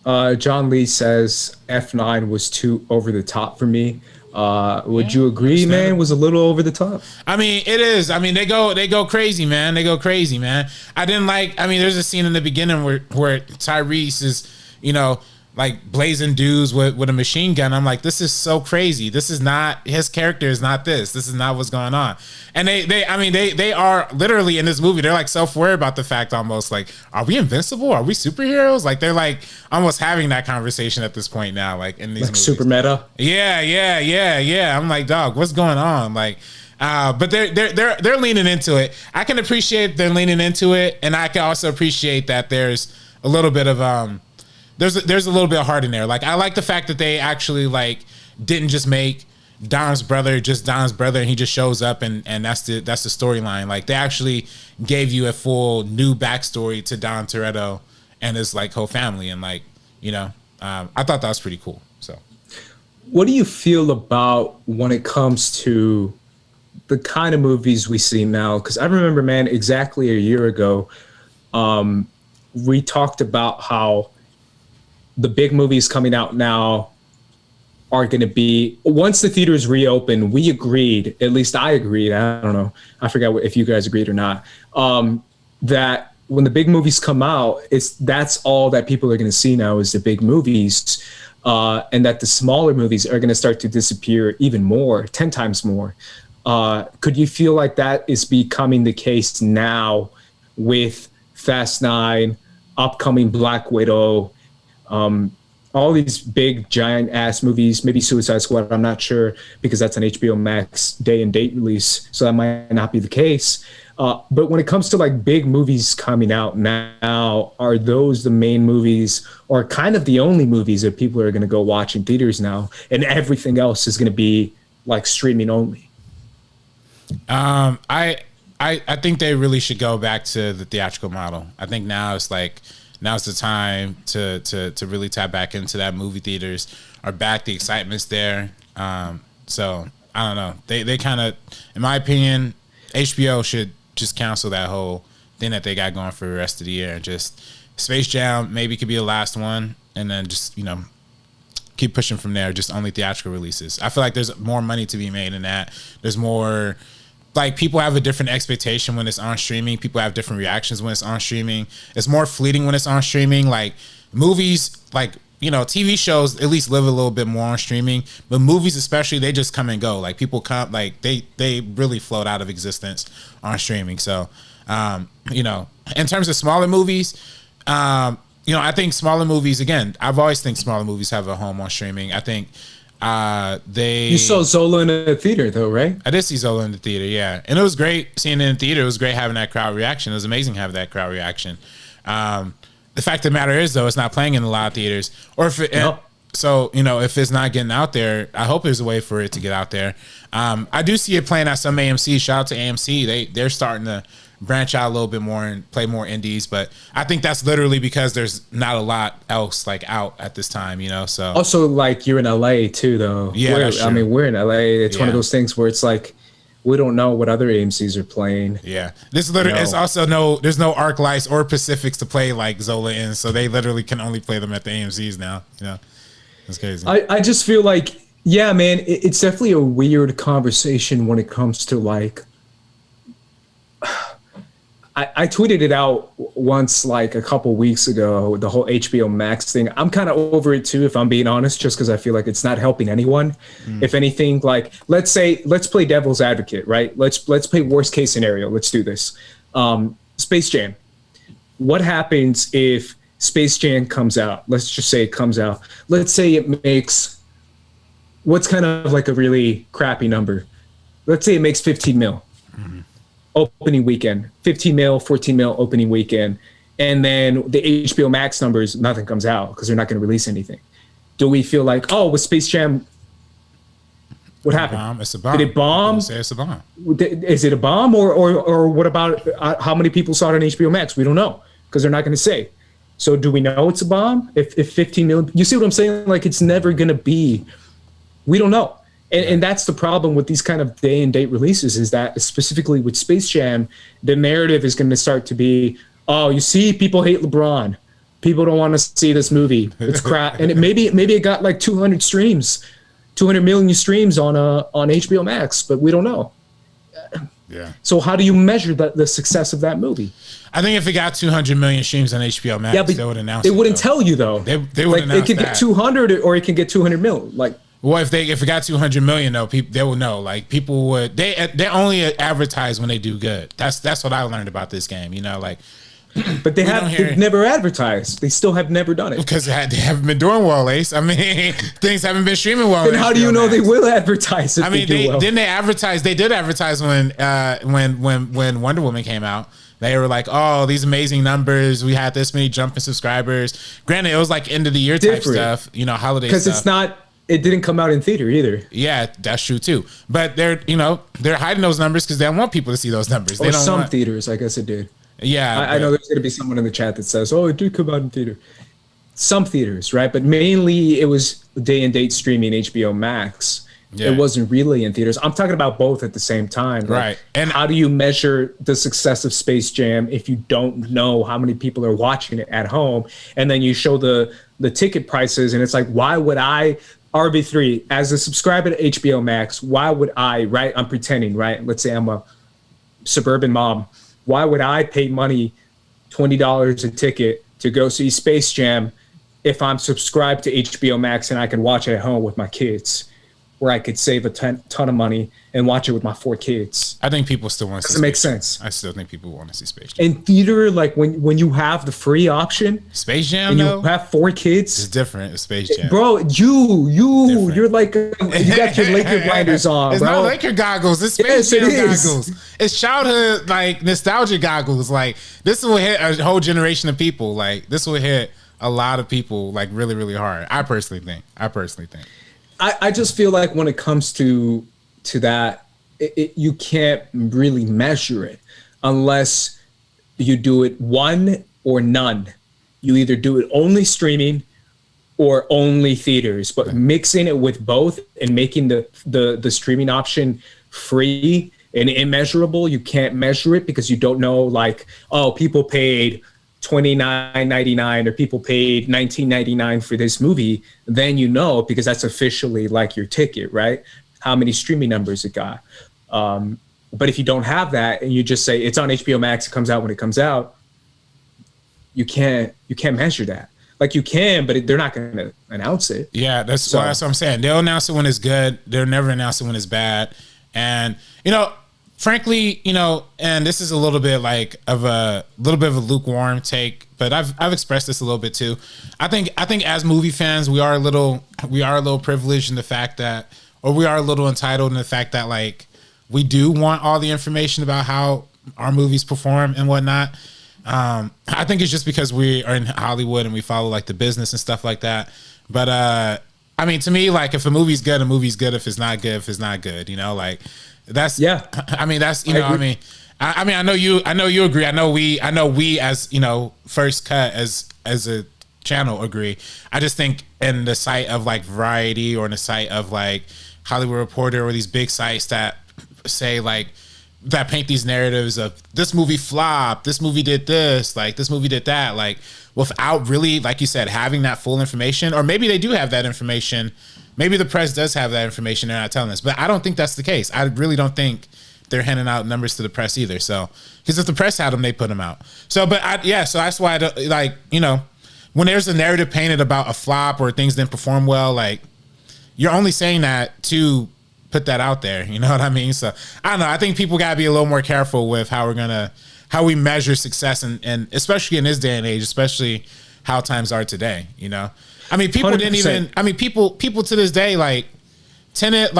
John Lee says F9 was too over the top for me. Would you agree, man? It was a little over the top. I mean, it is. I mean, they go crazy, man. I didn't like. I mean, there's a scene in the beginning where Tyrese is, you know, like blazing dudes with a machine gun. I'm like, this is so crazy. This is not, his character is not this. This is not what's going on. And they are literally in this movie, they're like self-aware about the fact, almost like, are we invincible? Are we superheroes? Like, they're like almost having that conversation at this point now, like in these like movies. super meta. Yeah. I'm like, dog, what's going on? Like, but they're leaning into it. I can appreciate they're leaning into it, and I can also appreciate that there's a little bit of there's a little bit of heart in there. Like, I like the fact that they actually like didn't just make Dom's brother and he just shows up and that's the storyline. Like, they actually gave you a full new backstory to Dom Toretto and his like whole family, and like, you know, I thought that was pretty cool. So what do you feel about when it comes to the kind of movies we see now? Because I remember, man, exactly a year ago, we talked about how the big movies coming out now are going to be, once the theaters reopen, we agreed, at least I agreed, I don't know, I forgot if you guys agreed or not, that when the big movies come out, that's all that people are going to see now is the big movies, and that the smaller movies are going to start to disappear even more, 10 times more. Could you feel like that is becoming the case now with Fast 9, upcoming Black Widow, all these big giant ass movies, maybe Suicide Squad, I'm not sure, because that's an HBO Max day and date release, so that might not be the case. But when it comes to like big movies coming out now, are those the main movies, or kind of the only movies that people are going to go watch in theaters now, and everything else is going to be like streaming only? I think they really should go back to the theatrical model. I think now's the time to really tap back into that. Movie theaters are back. The excitement's there. So I don't know. They kind of, in my opinion, HBO should just cancel that whole thing that they got going for the rest of the year. Just Space Jam maybe could be the last one, and then just, you know, keep pushing from there. Just only theatrical releases. I feel like there's more money to be made in that. There's more. Like, people have a different expectation when it's on streaming. People have different reactions when it's on streaming. It's more fleeting when it's on streaming. Like, movies, like, you know, TV shows at least live a little bit more on streaming. But movies especially, they just come and go. Like, people come, like, they really float out of existence on streaming. So, you know, in terms of smaller movies, you know, I think smaller movies, again, I've always think smaller movies have a home on streaming. I think you saw Zola in the theater though, right? I did see Zola in the theater, yeah, and it was great seeing it in the theater. It was great having that crowd reaction. It was amazing having that crowd reaction. The fact of the matter is, though, it's not playing in a lot of theaters, or if it, so, you know, if it's not getting out there, I hope there's a way for it to get out there. I do see it playing at some AMC. Shout out to AMC. They're starting to branch out a little bit more and play more indies, but I think that's literally because there's not a lot else like out at this time, you know. So also, like, you're in LA too, though. Yeah, I mean, we're in LA. It's one of those things where it's like we don't know what other AMCs are playing. Yeah, this literally it's also there's no ArcLights or Pacifics to play like Zola in, so they literally can only play them at the AMCs now. You know, that's crazy. I just feel like, yeah, man, it's definitely a weird conversation when it comes to like. I tweeted it out once, like a couple weeks ago, the whole HBO Max thing. I'm kind of over it too, if I'm being honest, just because I feel like it's not helping anyone. If anything, like let's play devil's advocate, right? Let's play worst case scenario. Let's do this. Space Jam. What happens if Space Jam comes out? Let's just say it comes out. Let's say it makes what's kind of like a really crappy number. Let's say it makes 15 mil. Opening weekend, 15 mil, 14 mil opening weekend. And then the HBO Max numbers, nothing comes out because they're not going to release anything. Do we feel like, oh, with Space Jam, what happened? It's a bomb. Did it bomb? Say it's a bomb. Is it a bomb or what about how many people saw it on HBO Max? We don't know because they're not going to say. So do we know it's a bomb? If 15 million, you see what I'm saying? Like it's never going to be, we don't know. And that's the problem with these kind of day and date releases is that specifically with Space Jam, the narrative is going to start to be, oh, you see, people hate LeBron. People don't want to see this movie. It's crap. And maybe it got like 200 million streams on HBO Max, but we don't know. Yeah. So how do you measure the success of that movie? I think if it got 200 million streams on HBO Max, they would announce it. They wouldn't tell you though. They would like, announce it could get 200 or it can get 200 mil. Like, well, if it got 200 million though, they will know. Like people would they only advertise when they do good. That's what I learned about this game. You know, like. But they've never advertised. They still have never done it because they haven't been doing well, Ace. I mean, things haven't been streaming well. Then how do you know they will advertise? If Didn't they advertise? They did advertise when Wonder Woman came out. They were like, "Oh, these amazing numbers! We had this many jumping subscribers." Granted, it was like end of the year type stuff, you know, holiday stuff. Because it's not. It didn't come out in theater either. Yeah, that's true too. But they're hiding those numbers because they don't want people to see those numbers. They or don't some want... theaters, I guess it did. Yeah, I know there's going to be someone in the chat that says, "Oh, it did come out in theater." Some theaters, right? But mainly it was day and date streaming HBO Max. Yeah. It wasn't really in theaters. I'm talking about both at the same time. Like, right. And how do you measure the success of Space Jam if you don't know how many people are watching it at home? And then you show the ticket prices and it's like, why would I, RB3, as a subscriber to HBO Max, why would I, right? I'm pretending, right? Let's say I'm a suburban mom. Why would I pay money, $20 a ticket to go see Space Jam if I'm subscribed to HBO Max and I can watch it at home with my kids, where I could save a ton of money and watch it with my 4 kids? I think people still want to see. Does it make sense? I still think people want to see Space Jam. In theater, like when you have the free option, Space Jam, and you have 4 kids, it's different. It's Space Jam, bro. You're like you got your Laker blinders on, it's bro. Not Laker goggles. It's Space Jam goggles. It's childhood like nostalgia goggles. Like this will hit a whole generation of people. Like this will hit a lot of people like really, really hard. I personally think. I just feel like when it comes to that, you can't really measure it unless you do it one or none. You either do it only streaming or only theaters, but mixing it with both and making the streaming option free and immeasurable, you can't measure it because you don't know, like, oh, people paid $29.99 or people paid $19.99 for this movie. Then you know, because that's officially like your ticket, right? How many streaming numbers it got. But if you don't have that and you just say it's on HBO Max, it comes out when it comes out, you can't measure that. Like you can, but they're not going to announce it. Yeah, that's what I'm saying. They'll announce it when it's good. They'll never announce it when it's bad. And frankly, and this is a little bit of a lukewarm take, but I've expressed this a little bit too. I think as movie fans, we are a little privileged in the fact that, or we are a little entitled in the fact that like we do want all the information about how our movies perform and whatnot. I think it's just because we are in Hollywood and we follow like the business and stuff like that. But I mean, to me, like if a movie's good, a movie's good. If it's not good, like that's, yeah. I mean, that's, I know you agree. I know we as, First Cut as a channel agree. I just think in the site of like Variety or in the site of like Hollywood Reporter or these big sites that say like, that paint these narratives of this movie flopped, this movie did this, like this movie did that, like without really, like you said, having that full information. Or maybe they do have that information. Maybe the press does have that information. They're not telling us, but I don't think that's the case. I really don't think they're handing out numbers to the press either. So, because if the press had them, they put them out. So, but so that's why, like, you know, when there's a narrative painted about a flop or things didn't perform well, like, you're only saying that to put that out there. You know what I mean? So, I don't know. I think people gotta be a little more careful with how we measure success, and especially in this day and age, especially how times are today. You know, I mean, people 100%. Didn't even. I mean, people to this day, like Tenet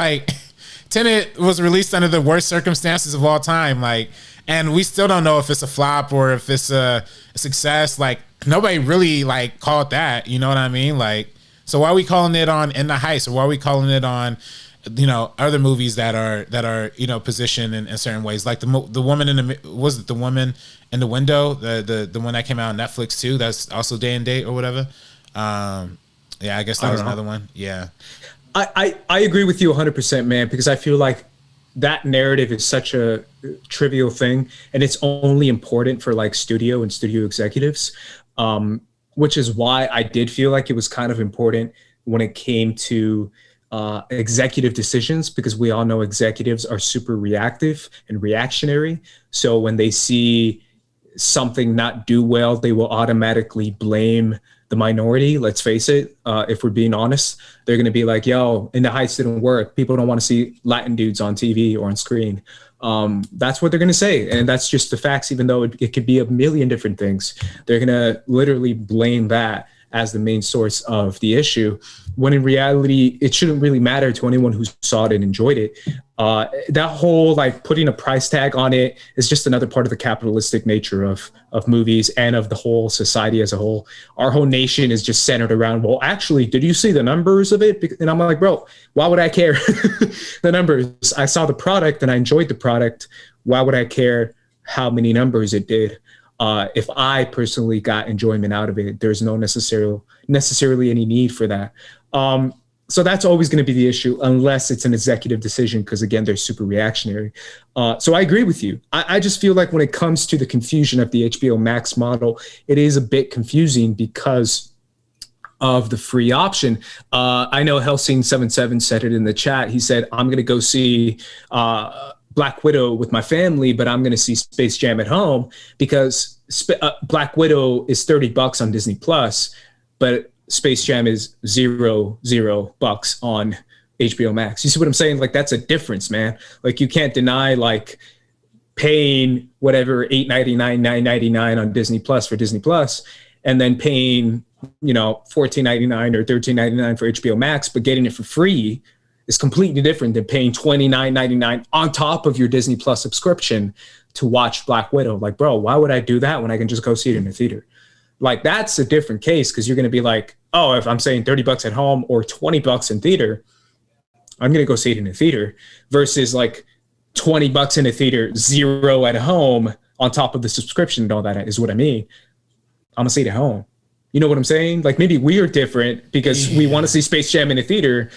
was released under the worst circumstances of all time. Like, and we still don't know if it's a flop or if it's a success. Like, nobody really like called that. You know what I mean? Like, so why are we calling it on In the Heights, or why are we calling it on, you know, other movies that are you know, positioned in certain ways, like the woman in the, was it the woman in the window, the one that came out on Netflix too, that's also day and date or whatever. Yeah, I guess that was another one. Yeah, I agree with you 100%, man, because I feel like that narrative is such a trivial thing, and it's only important for like studio and studio executives, which is why I did feel like it was kind of important when it came to executive decisions, because we all know executives are super reactive and reactionary. So when they see something not do well, they will automatically blame the minority. Let's face it, if we're being honest, they're going to be like, yo, In the Heights didn't work. People don't want to see Latin dudes on TV or on screen. That's what they're going to say. And that's just the facts, even though it could be a million different things. They're going to literally blame that as the main source of the issue, when in reality, it shouldn't really matter to anyone who saw it and enjoyed it. That whole like putting a price tag on it is just another part of the capitalistic nature of movies and of the whole society as a whole. Our whole nation is just centered around, well, actually, did you see the numbers of it? And I'm like, bro, why would I care? The numbers, I saw the product and I enjoyed the product. Why would I care how many numbers it did? If I personally got enjoyment out of it, there's no necessarily any need for that. So that's always going to be the issue, unless it's an executive decision, because again, they're super reactionary. So I agree with you. I just feel like when it comes to the confusion of the HBO Max model, it is a bit confusing because of the free option. I know Helsing77 said it in the chat. He said, I'm going to go see Black Widow with my family, but I'm going to see Space Jam at home because Black Widow is $30 on Disney Plus, but Space Jam is $0 on HBO Max. You see what I'm saying? Like, that's a difference, man. Like, you can't deny like paying whatever $8.99, $9.99 on Disney Plus for Disney Plus, and then paying, you know, $14.99 or $13.99 for HBO Max, but getting it for free is completely different than paying $29.99 on top of your Disney Plus subscription to watch Black Widow. Like, bro, why would I do that when I can just go see it in the theater? Like, that's a different case, because you're going to be like, oh, if I'm saying $30 at home or $20 in theater, I'm going to go see it in the theater, versus like $20 in the theater, $0 at home on top of the subscription and all that is what I mean. I'm going to see it at home. You know what I'm saying? Like, maybe we're different because we want to see Space Jam in the theater.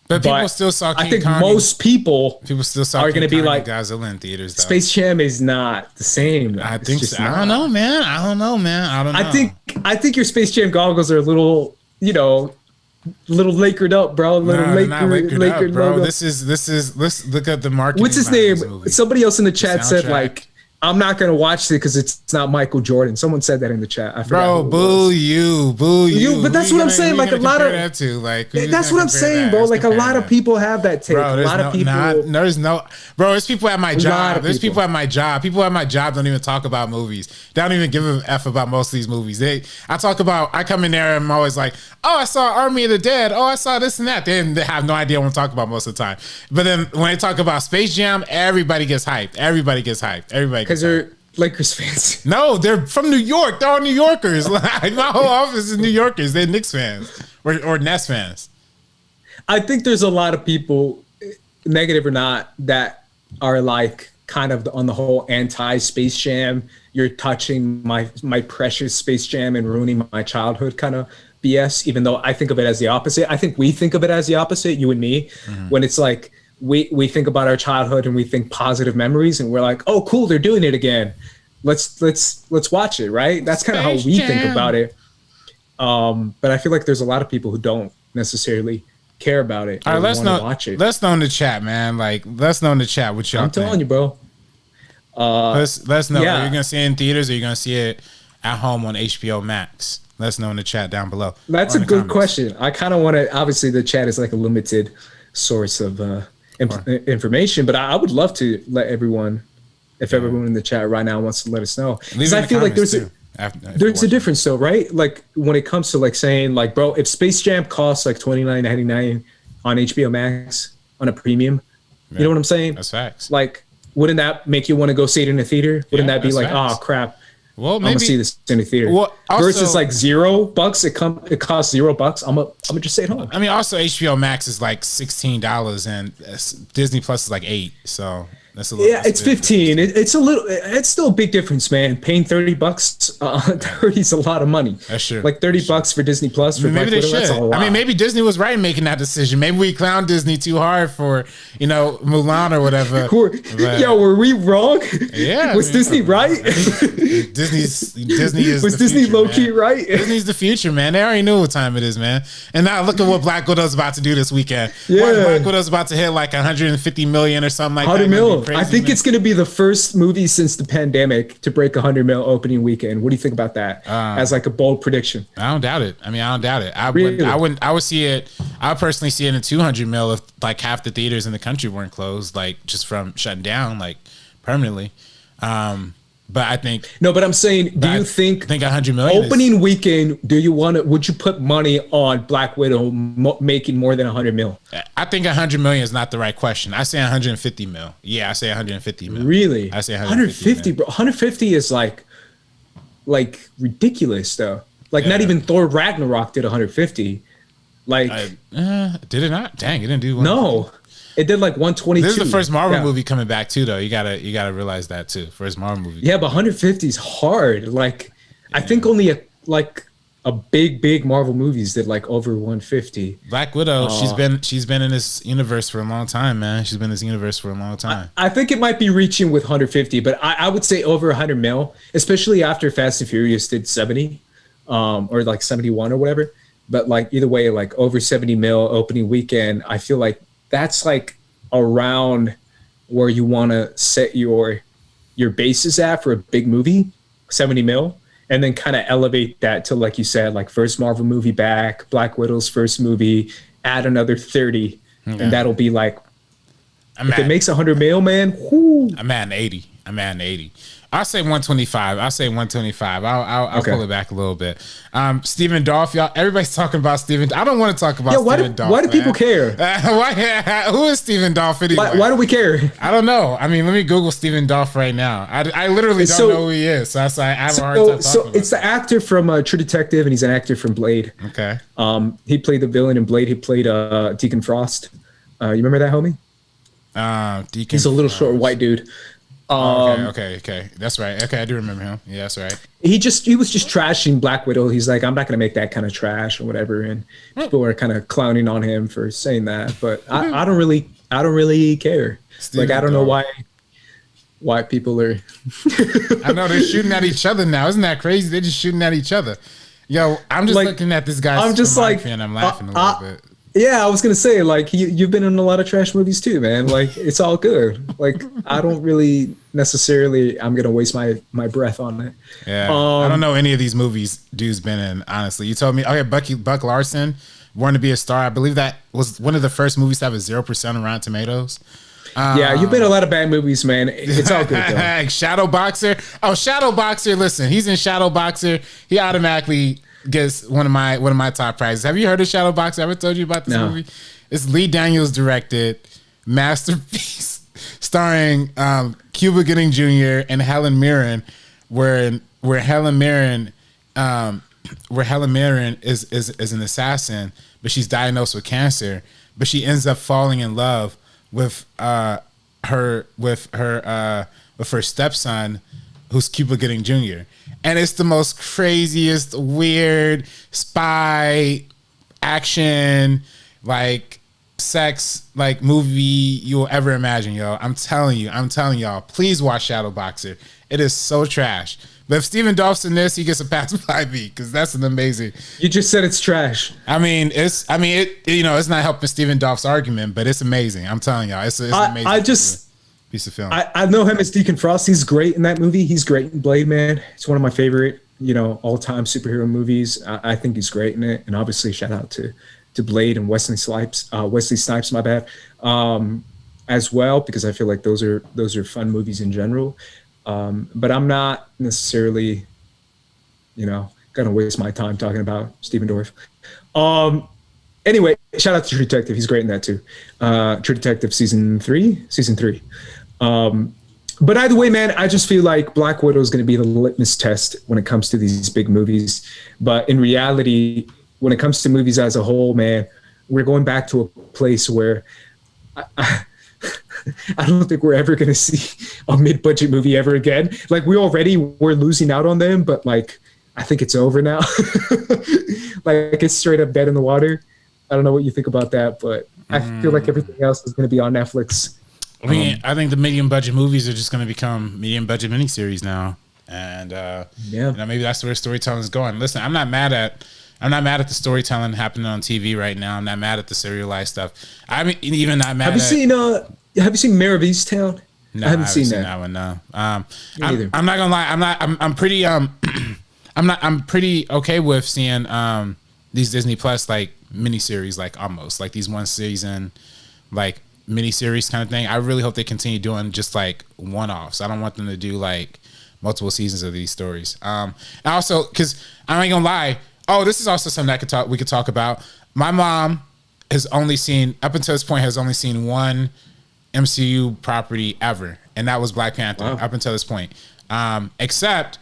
But people still saw King I think Kong. Most people still saw are going to be like, Godzilla in theaters, though. Space Jam is not the same. I think so. I don't know, man. I don't know. I think your Space Jam goggles are a little, you know, little lakered up, bro. Lakered bro. logo. This is. Let's look at the marketing. What's his name? Somebody else in the chat said like, I'm not gonna watch it because it's not Michael Jordan. Someone said that in the chat. I forgot. Bro, boo you. But that's what I'm saying. Like, a lot of that to? Like, that's what I'm saying, bro. Like, a lot of people have that take. Bro, a lot of people. There's people at my job. There's people at my job. People at my job don't even talk about movies. They don't even give a F about most of these movies. I come in there and I'm always like, oh, I saw Army of the Dead. Oh, I saw this and that. They have no idea what I'm talking about most of the time. But then when they talk about Space Jam, everybody gets hyped. Because they're Lakers fans. No, they're from New York. They're all New Yorkers. Like, my whole office is New Yorkers. They're Knicks fans or Nets fans. I think there's a lot of people, negative or not, that are like kind of on the whole anti-Space Jam. You're touching my precious Space Jam and ruining my childhood kind of BS, even though I think of it as the opposite. I think we think of it as the opposite, you and me, when it's like, we think about our childhood and we think positive memories and we're like, oh, cool, they're doing it again. Let's watch it, right? That's kind of how we think about it. But I feel like there's a lot of people who don't necessarily care about it. All right, let's know. Watch it. Let's know in the chat, man. Like, let's know in the chat what y'all I'm telling you, bro. Let's know. Yeah. Are you gonna see it in theaters or are you gonna see it at home on HBO Max? Let's know in the chat down below. That's a good question. I kind of want to. Obviously, the chat is like a limited source of information, but I would love to let everyone, if everyone in the chat right now wants to let us know, because I feel like there's a difference, though, right? Like when it comes to like saying, like, bro, if Space Jam costs like $29.99 on HBO Max on a premium, you know what I'm saying? That's facts. Like, wouldn't that make you want to go see it in a theater? Wouldn't that be like, facts. oh crap? Well, maybe I'm gonna see this in a theater. Well, also, versus like $0, it costs $0. I'm gonna just stay at home. I mean, also HBO Max is like $16 and Disney Plus is like $8. So that's a little. Yeah, it's 15. It's a little. It's still a big difference, man. Paying $30, 30 is a lot of money. That's true. Like $30 for Disney Plus for maybe Black they Widow, that's a should. lot. I mean, maybe Disney was right in making that decision. Maybe we clown Disney too hard for Mulan or whatever. Yo, were we wrong? Yeah, was Disney right? Disney is. Was Disney low key right? Disney's the future, man. They already knew what time it is, man. And now look at what Black Widow's about to do this weekend. Yeah, Black Widow's about to hit like 150 million or something like 100 that. mil. Crazy, I think man. it's going to be the first movie since the pandemic to break 100 mil opening weekend. What do you think about that? As like a bold prediction. I don't doubt it. I mean, I don't doubt it. I would see it. I would personally see it in 200 mil if like half the theaters in the country weren't closed, like just from shutting down like permanently. But I think but I'm saying, do you think 100 million opening weekend? Would you put money on Black Widow making more than 100 mil? I think 100 million is not the right question. I say 150 mil. Yeah, I say 150 mil. Really? I say 150, bro. 150 is like ridiculous though. Like not even Thor Ragnarok did 150. Like did it not? Dang, it didn't do one. No. It did like 122. This is the first Marvel movie coming back too, though. You gotta realize that too. First Marvel movie. Yeah, but 150 is hard. Like, I think only a big Marvel movies did like over 150. Black Widow, she's been in this universe for a long time, man. She's been in this universe for a long time. I think it might be reaching with 150, but I would say over 100 mil, especially after Fast and Furious did 70, or like 71 or whatever. But like either way, like over 70 mil opening weekend, I feel like that's like around where you want to set your bases at for a big movie, 70 mil, and then kind of elevate that to, like you said, like first Marvel movie back, Black Widow's first movie, add another 30, and that'll be like, if it makes 100 mil, man, whoo. I'm at 80. I'll say 125. I'll pull it back a little bit. Stephen Dolph, y'all. Everybody's talking about Stephen. I don't want to talk about Stephen Dolph. Why do people care? Who is Stephen Dolph anyway? Why do we care? I don't know. I mean, let me Google Stephen Dolph right now. I literally don't know who he is. So that's I have a hard time talking about it's the actor from True Detective, and he's an actor from Blade. Okay. He played the villain in Blade. He played Deacon Frost. You remember that, homie? Deacon. He's a little short white dude. Okay. That's right. Okay, I do remember him. Yeah, that's right. He was just trashing Black Widow. He's like, I'm not gonna make that kind of trash or whatever, and people were kind of clowning on him for saying that. But I don't really care. Like I don't know why people are. I know they're shooting at each other now. Isn't that crazy? They're just shooting at each other. Yo, I'm just looking at this guy. I'm just like, and I'm laughing a little bit. Yeah, I was gonna say, like, you've been in a lot of trash movies too, man. Like, it's all good. Like, I don't really necessarily, I'm gonna waste my breath on it. Yeah, I don't know any of these movies dude's been in. Honestly, you told me, okay, Buck Larson, Born to Be a Star. I believe that was one of the first movies to have a 0% on Rotten Tomatoes. Yeah, you've been in a lot of bad movies, man. It's all good though. Shadow Boxer. Oh, Shadow Boxer. Listen, he's in Shadow Boxer. He automatically gets one of my top prizes. Have you heard of Shadow Boxer? I ever told you about this movie? It's Lee Daniels directed masterpiece starring Cuba Gooding Jr. and Helen Mirren, where Helen Mirren is an assassin, but she's diagnosed with cancer, but she ends up falling in love with her stepson, who's Cuba Gooding Jr. And it's the most craziest, weird spy action, like sex like movie you will ever imagine, yo. I'm telling y'all. Please watch Shadowboxer. It is so trash. But if Stephen Dolph's in this, he gets a pass by me because that's an amazing. You just said it's trash. It's not helping Stephen Dolph's argument, but it's amazing. I'm telling y'all, it's an amazing piece of film. I know him as Deacon Frost. He's great in that movie. He's great in Blade, man. It's one of my favorite, all-time superhero movies. I think he's great in it. And obviously, shout out to Blade and Wesley Snipes. My bad, as well, because I feel like those are fun movies in general. But I'm not necessarily, gonna waste my time talking about Stephen Dorff. Anyway, shout out to True Detective. He's great in that too. True Detective season three. But either way, man, I just feel like Black Widow is going to be the litmus test when it comes to these big movies. But in reality, when it comes to movies as a whole, man, we're going back to a place where I don't think we're ever going to see a mid-budget movie ever again. Like, we're losing out on them, but like, I think it's over now. Like, it's straight up dead in the water. I don't know what you think about that, but I feel like everything else is going to be on Netflix. I mean, I think the medium budget movies are just going to become medium budget miniseries now, and maybe that's where storytelling is going. Listen, I'm not mad at the storytelling happening on TV right now. I'm not mad at the serialized stuff. I'm even not mad. Have you seen Mayor of Easttown? No, I haven't seen that one. No, Me neither. I'm not gonna lie. I'm pretty I'm pretty okay with seeing these Disney Plus like miniseries, like almost like these one season like miniseries kind of thing. I really hope they continue doing just like one-offs. I don't want them to do like multiple seasons of these stories. And also, because I ain't gonna lie. Oh, this is also something we could talk about. My mom has only seen, up until this point, has only seen one MCU property ever, and that was Black Panther. Wow. Up until this point, except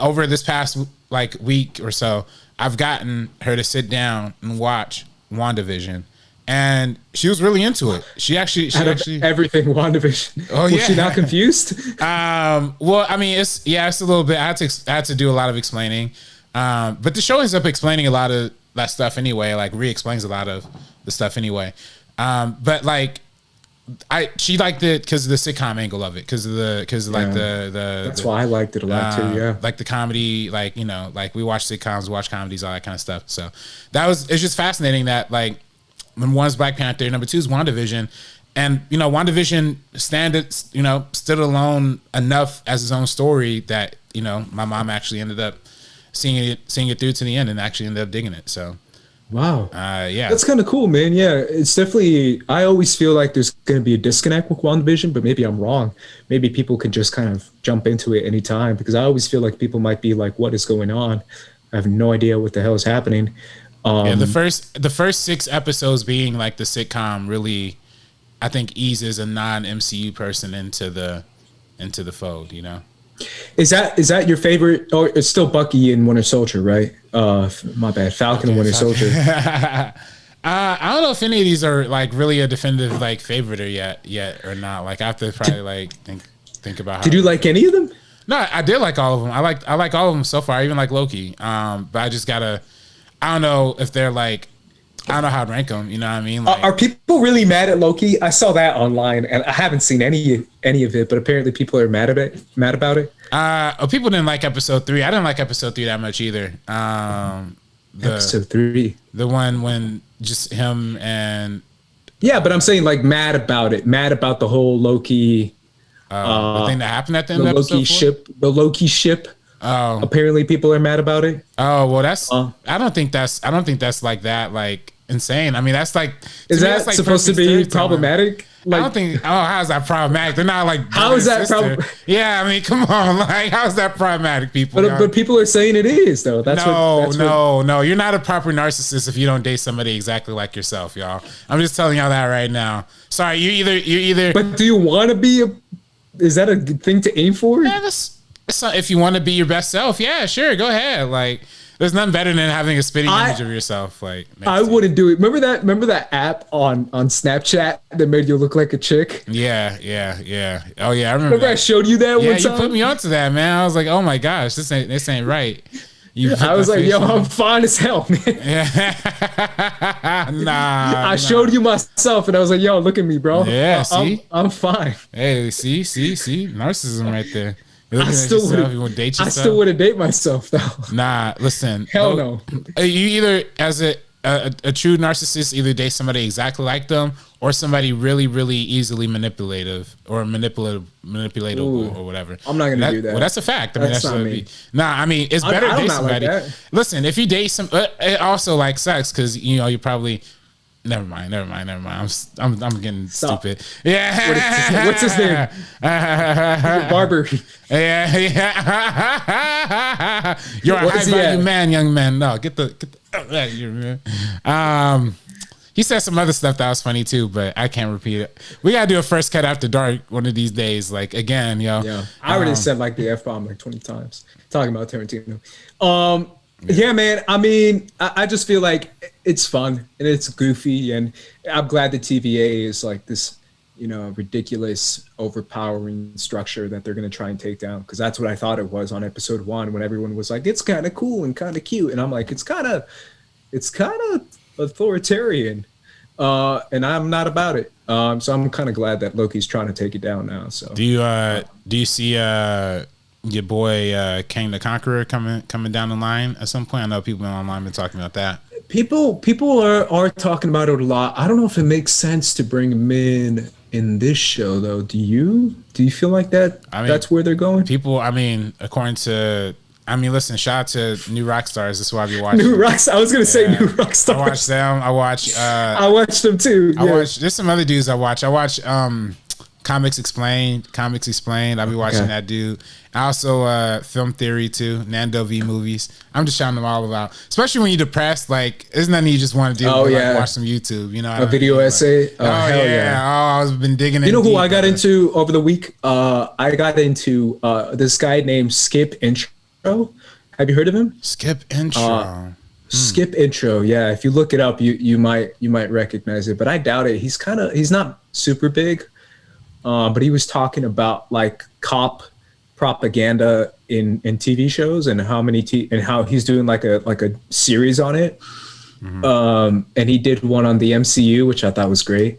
over this past like week or so, I've gotten her to sit down and watch WandaVision. And she was really into it. She actually everything WandaVision. Oh yeah. Was she not confused? Well, I mean, it's a little bit. I had to do a lot of explaining. But the show ends up explaining a lot of that stuff anyway. Like re-explains a lot of the stuff anyway. But like, she liked it because of the sitcom angle of it. That's why I liked it a lot too. Yeah, like the comedy, like like we watch sitcoms, watch comedies, all that kind of stuff. So it's just fascinating that like. Number one is Black Panther. Number two is WandaVision. And, WandaVision stood alone enough as its own story that, my mom actually ended up seeing it through to the end and actually ended up digging it. So, wow. Yeah. That's kind of cool, man. Yeah. It's definitely, I always feel like there's going to be a disconnect with WandaVision, but maybe I'm wrong. Maybe people can just kind of jump into it anytime, because I always feel like people might be like, what is going on? I have no idea what the hell is happening. The first 6 episodes being like the sitcom really, I think, eases a non-MCU person into the fold. Is that your favorite? Or it's still Bucky and Winter Soldier, right? My bad, Falcon and Winter Soldier. I don't know if any of these are like really a definitive like favorite yet or not. Like I have to probably like think about. Did you like any of them? No, I did like all of them. I like all of them so far. I even like Loki. But I just gotta. I don't know if they're like, I don't know how to rank them. You know what I mean? Like, are people really mad at Loki? I saw that online, and I haven't seen any of it, but apparently people are mad about it. People didn't like episode 3. I didn't like episode 3 that much either. Episode 3, the one when just him and yeah, but I'm saying like mad about the whole Loki. The thing that happened at the end of episode 4? The Loki ship. Oh, apparently people are mad about it. Oh well, that's. I don't think that's like that. Like insane. I mean, that's like. Is that like supposed to be problematic? Like, I don't think. Oh, how is that problematic? They're not like. How is that problematic? Yeah, I mean, come on. Like, how is that problematic, people? But people are saying it is though. No. You're not a proper narcissist if you don't date somebody exactly like yourself, y'all. I'm just telling y'all that right now. Sorry, you either. But do you want to be a? Is that a good thing to aim for? Yeah, if you want to be your best self, yeah, sure, go ahead. Like, there's nothing better than having a spitting image of yourself. Like, I wouldn't do it. Remember that app on Snapchat that made you look like a chick? Yeah. Oh yeah, I remember. I showed you that one time? Yeah, you put me onto that, man. I was like, oh my gosh, this ain't right. I was like, yo, I'm fine as hell, man. Nah. I showed you myself, and I was like, yo, look at me, bro. Yeah, see? I'm fine. Hey, see, narcissism right there. You're I looking at yourself, you want to date yourself? I still wouldn't date myself, though. Nah, listen. Hell no. You either, as a true narcissist, either date somebody exactly like them or somebody really, really easily manipulative or manipulatable or whatever. I'm not gonna do that. Well, that's a fact. I mean, That's not me. Nah, I mean, it's better to I'm date not like somebody. that. Listen, if you date some, it also like sucks because you probably. Never mind. I'm getting stupid. Yeah. What's his name? Barber. Yeah. You're a high value man, young man. No, get the out of here, man. He said some other stuff that was funny too, but I can't repeat it. We gotta do a first cut after dark one of these days. Like again, yo. Yeah. I already said like the F-bomb like 20 times talking about Tarantino. Yeah, man. I mean, I just feel like it's fun and it's goofy, and I'm glad the TVA is like this, ridiculous, overpowering structure that they're gonna try and take down. Because that's what I thought it was on episode 1 when everyone was like, it's kind of cool and kind of cute, and I'm like, it's kind of authoritarian, and I'm not about it. So I'm kind of glad that Loki's trying to take it down now. So do you see your boy King the Conqueror coming down the line at some point? I know people online been talking about that. People are talking about it a lot. I don't know if it makes sense to bring him in this show though. Do you feel like that? I mean, that's where they're going? People, according to, listen, shout out to New Rockstars. That's why I be watching. New Rockstars. I was gonna say New Rockstars. I watch them. I watch them too. There's some other dudes I watch. I watch Comics Explained. I be watching that dude. I also Film Theory too. Nando V Movies. I'm just shouting them all out. Especially when you're depressed. Like, isn't nothing you just want to do? Like, watch some YouTube. A video essay. Hell yeah. I've been digging. You know who I got into over the week? I got into this guy named Skip Intro. Have you heard of him? Skip Intro. Skip Intro. Yeah, if you look it up, you might recognize it, but I doubt it. He's not super big. But he was talking about like cop propaganda in TV shows and how he's doing like a series on it. Mm-hmm. And he did one on the MCU, which I thought was great.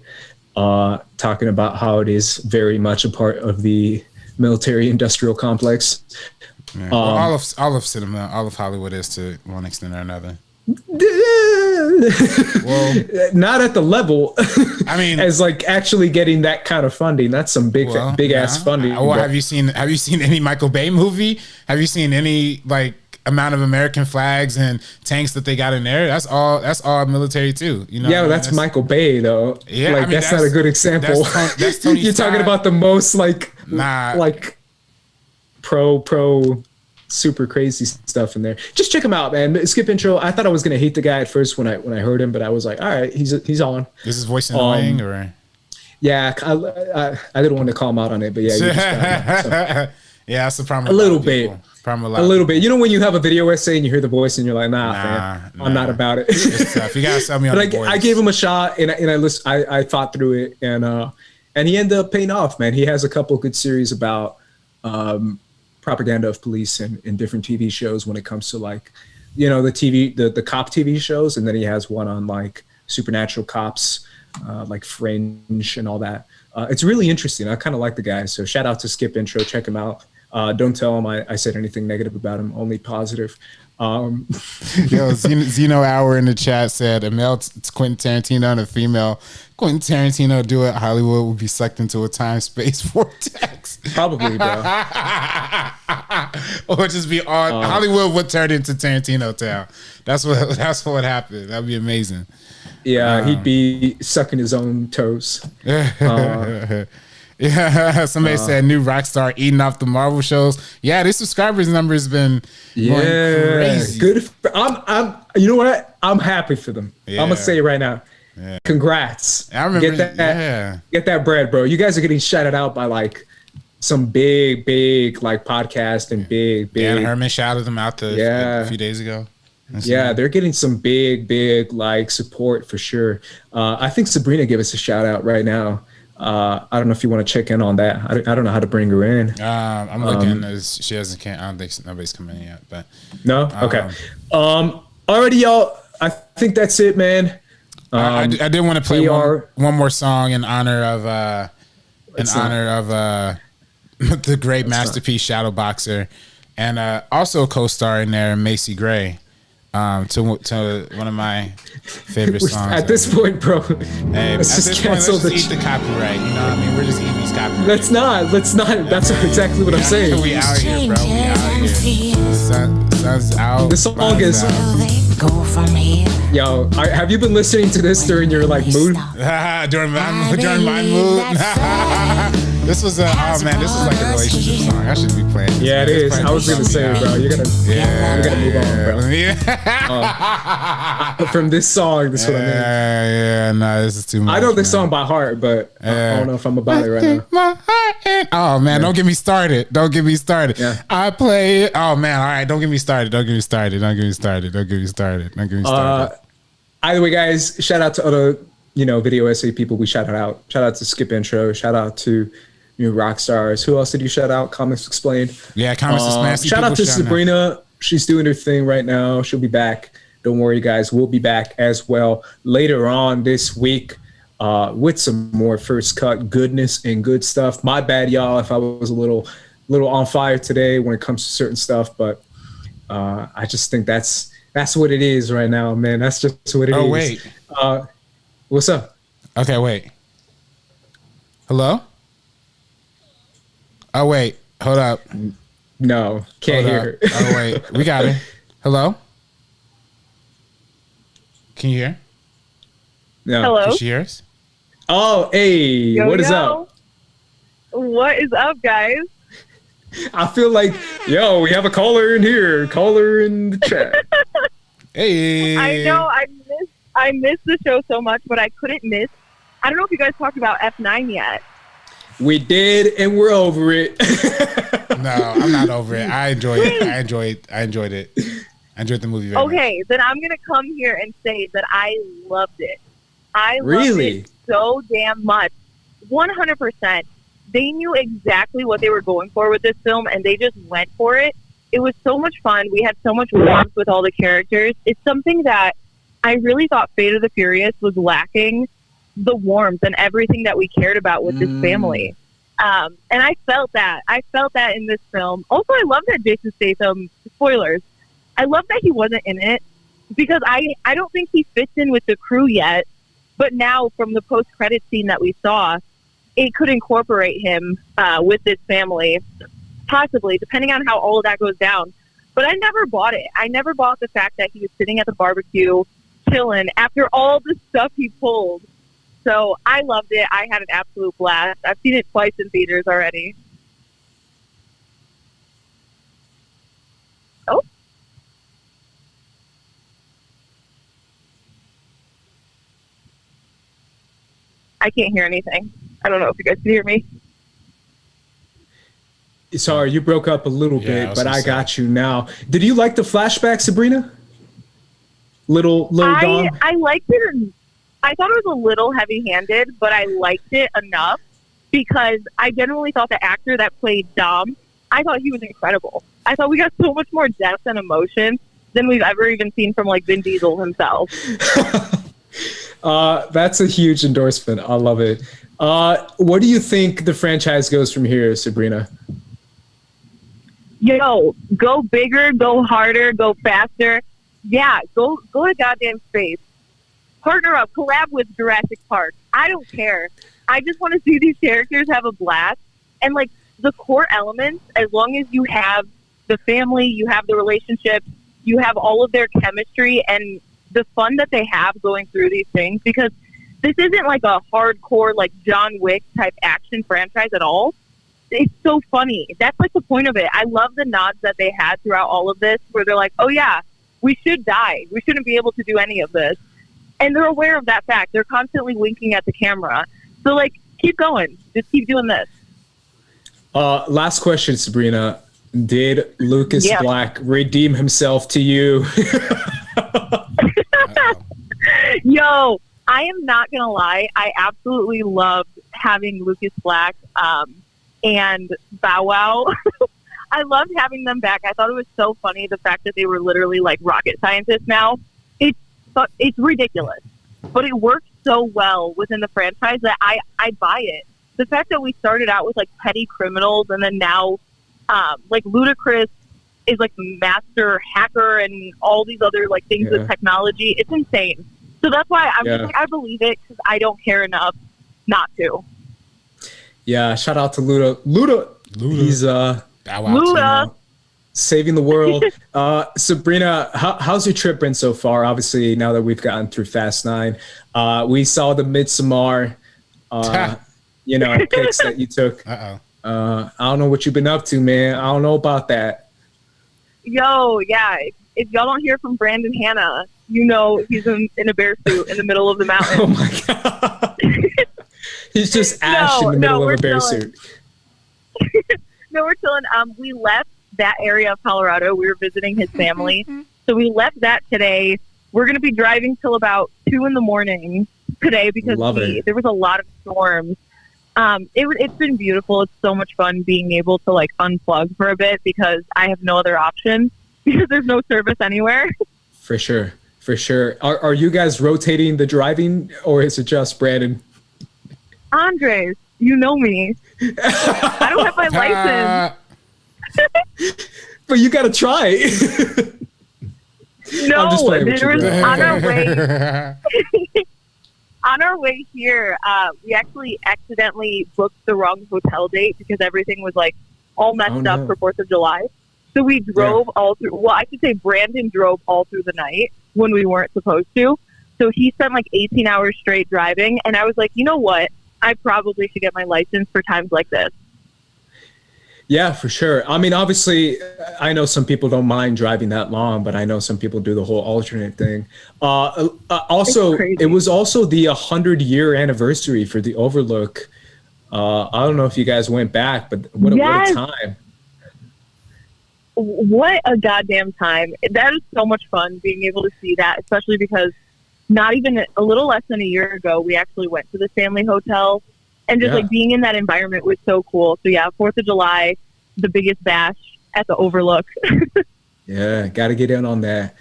Talking about how it is very much a part of the military-industrial complex. Yeah. All of cinema, all of Hollywood is to one extent or another. Well, not at the level as like actually getting that kind of funding. That's some big ass funding. Well, have you seen any Michael Bay movie? Have you seen any like amount of American flags and tanks that they got in there? That's all military too. That's Michael Bay though. Yeah, that's not a good example. That's Tony You're Scott. talking about the most like pro super crazy stuff in there. Just check him out, man. Skip Intro. I thought I was gonna hate the guy at first when I heard him, but I was like, all right, he's on. Is his voice annoying or? Yeah, I didn't want to call him out on it, but yeah, you just got him out, so. Yeah, that's the problem. A little bit. You know when you have a video essay and you hear the voice and you're like, nah. I'm not about it. It's tough. You gotta sell me on the voice. I gave him a shot and I thought through it and he ended up paying off, man. He has a couple good series about propaganda of police in different TV shows when it comes to like, the cop TV shows, and then he has one on like supernatural cops, like Fringe and all that. It's really interesting. I kind of like the guy. So shout out to Skip Intro. Check him out. Don't tell him I said anything negative about him. Only positive. Yo, Zeno Hour in the chat said a male Quentin Tarantino and a female Quentin Tarantino do it, Hollywood would be sucked into a time-space vortex. Probably, bro. Or just be on Hollywood would turn into Tarantino town. That's what happened. That'd be amazing. Yeah, he'd be sucking his own toes. Yeah, somebody said new Rockstar eating off the Marvel shows. Yeah, this subscribers number has been going crazy. Good. I'm. You know what? I'm happy for them. Yeah. I'm gonna say it right now. Yeah. Congrats. I remember. Get that bread, bro. You guys are getting shouted out by like some big like podcast and big. Dan Herman shouted them out a few days ago. They're getting some big like support for sure. I think Sabrina gave us a shout out right now. I don't know if you want to check in on that. I don't know how to bring her in. I'm looking. She hasn't. I don't think nobody's coming in yet. But no. Okay. Alrighty, y'all. I think that's it, man. I did want to play one more song in honor of the great masterpiece Shadow Boxer, and also co-starring there Macy Gray. To one of my favorite songs. At this point, bro, hey, let's just cancel let's eat the copyright. You know what I mean? We're just eating these copyrights. Let's not. That's exactly what I'm saying. We out here, bro. We out here. Sun's out. This song is. Yo, have you been listening to this during your like mood? during my mood. This was this is like a relationship song. I should be playing. Yeah, it is. I was gonna say, bro, you're gonna move on, bro. Yeah. From this song, this is what I mean. Yeah, no, this is too much. I know this song by heart, but I don't know if I'm about it right now. My heart oh man, don't get me started. Don't get me started. Yeah. I play. Oh man, all right, don't get me started. Don't get me started. Don't get me started. Don't get me started. Don't get me started. Either way, guys, shout out to other video essay people we shouted out. Shout out to Skip Intro. Shout out to rock stars. Who else did you shout out? Comics Explained. Yeah, Comics Explained. Shout out to Sabrina. She's doing her thing right now. She'll be back. Don't worry, guys. We'll be back as well later on this week with some more First Cut goodness and good stuff. My bad, y'all, if I was a little on fire today when it comes to certain stuff, but I just think that's what it is right now, man. That's just what it is. Oh, wait. What's up? Okay, wait. Hello? Oh, wait. Hold up. No, can't hear her. Oh, wait. We got her. Hello? Can you hear? No. Hello? Can she hear us? Oh, hey. What is up? What is up, guys? I feel like, we have a caller in here. Caller in the chat. Hey. I know. I missed the show so much, but I couldn't miss. I don't know if you guys talked about F9 yet. We did, and we're over it. Oh, No, I'm not over it. I enjoyed it. I enjoyed it. I enjoyed the movie very much. Okay, then I'm going to come here and say that I loved it. I loved Really? it so damn much. 100%. They knew exactly what they were going for with this film, and they just went for it. It was so much fun. We had so much warmth with all the characters. It's something that I really thought Fate of the Furious was lacking, the warmth and everything that we cared about with this family. And I felt that. I felt that in this film. Also, I love that Jason Statham, spoilers, I love that he wasn't in it because I don't think he fits in with the crew yet. But now from the post-credit scene that we saw, it could incorporate him with this family, possibly, depending on how all of that goes down. But I never bought it. I never bought the fact that he was sitting at the barbecue, chilling, after all the stuff he pulled. So I loved it. I had an absolute blast. I've seen it twice in theaters already. Oh. I can't hear anything. I don't know if you guys can hear me. Sorry, you broke up a little bit, but I got you now. Did you like the flashback, Sabrina? Little Dom? I liked it. I thought it was a little heavy-handed, but I liked it enough because I genuinely thought the actor that played Dom, I thought he was incredible. I thought we got so much more depth and emotion than we've ever even seen from like Vin Diesel himself. That's a huge endorsement. I love it. What do you think the franchise goes from here, Sabrina? Yo, go bigger, go harder, go faster. Yeah, go to goddamn space. Partner up, collab with Jurassic Park. I don't care. I just want to see these characters have a blast. And like the core elements, as long as you have the family, you have the relationship, you have all of their chemistry and the fun that they have going through these things, because this isn't like a hardcore like John Wick type action franchise at all. It's so funny. That's like the point of it. I love the nods that they had throughout all of this where they're like, oh yeah, we should die. We shouldn't be able to do any of this. And they're aware of that fact. They're constantly winking at the camera. So like, keep going. Just keep doing this. Last question, Sabrina. Did Lucas Black redeem himself to you? Yo, I am not going to lie. I absolutely loved having Lucas Black and Bow Wow. I loved having them back. I thought it was so funny, the fact that they were literally like rocket scientists now. It's ridiculous. But it works so well within the franchise that I buy it. The fact that we started out with like petty criminals and then now like Ludacris is like a master hacker and all these other like things with technology. It's insane. So that's why I'm just like, I believe it because I don't care enough not to. Yeah, shout out to Luda. Luda. He's Luda. Saving the world. Sabrina, how's your trip been so far? Obviously, now that we've gotten through Fast 9, we saw the Midsommar, pics that you took. I don't know what you've been up to, man. I don't know about that. Yo, yeah. If y'all don't hear from Brandon Hanna, you know he's in a bear suit in the middle of the mountain. Oh my God. He's just Ash in the middle of a bear suit. No, we're chilling. We left that area of Colorado. We were visiting his family. So we left that today. We're going to be driving till about 2 a.m. today because there was a lot of storms. It's been beautiful. It's so much fun being able to like unplug for a bit because I have no other option because there's no service anywhere. For sure. Are you guys rotating the driving or is it just Brandon? Andres, you know me. I don't have my license. But you got to try. No, there was on our way. On our way here, we actually accidentally booked the wrong hotel date because everything was like all messed up for 4th of July. So we drove all through. Well, I should say Brandon drove all through the night when we weren't supposed to. So he spent like 18 hours straight driving, and I was like, you know what? I probably should get my license for times like this. Yeah, for sure. I mean, obviously, I know some people don't mind driving that long, but I know some people do the whole alternate thing. Also, it was also the 100-year anniversary for the Overlook. I don't know if you guys went back, but what a time. What a goddamn time. That is so much fun being able to see that, especially because not even a little less than a year ago, we actually went to the family hotel. And just like being in that environment was so cool. So yeah, 4th of July, the biggest bash at the Overlook. Yeah, got to get in on that.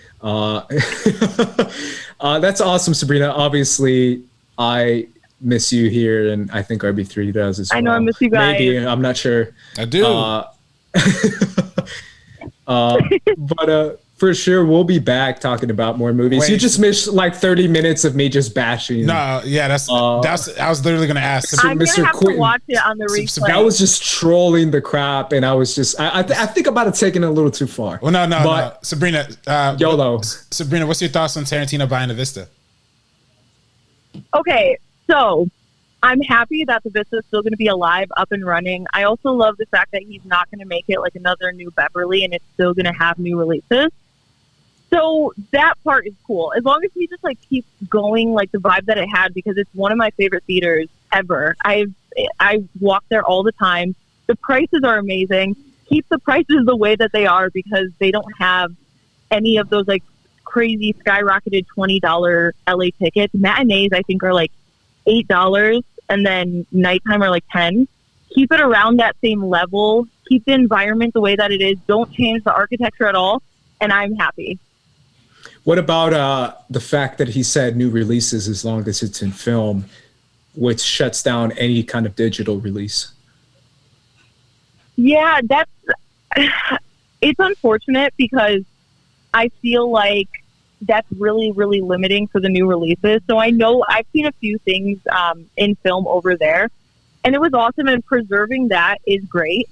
That's awesome, Sabrina. Obviously, I miss you here, and I think RB3 does as well. I know I miss you guys. Maybe, I'm not sure. I do. But for sure, we'll be back talking about more movies. You just missed like 30 minutes of me just bashing. No, yeah, that's I was literally gonna ask. I'm gonna have to watch it on the replay. I was just trolling the crap, and I was just I think I might have taken it a little too far. Well, no, Sabrina, YOLO. Sabrina, what's your thoughts on Tarantino buying the Vista? Okay, so I'm happy that the Vista is still going to be alive, up and running. I also love the fact that he's not going to make it like another new Beverly, and it's still going to have new releases. So that part is cool. As long as he just like keeps going like the vibe that it had, because it's one of my favorite theaters ever. I walk there all the time. The prices are amazing. Keep the prices the way that they are because they don't have any of those like crazy skyrocketed $20 LA tickets. Matinees I think are like $8, and then nighttime are like $10. Keep it around that same level. Keep the environment the way that it is. Don't change the architecture at all, and I'm happy. What about the fact that he said new releases as long as it's in film, which shuts down any kind of digital release? Yeah, it's unfortunate because I feel like that's really, really limiting for the new releases. So I know I've seen a few things in film over there, and it was awesome, and preserving that is great,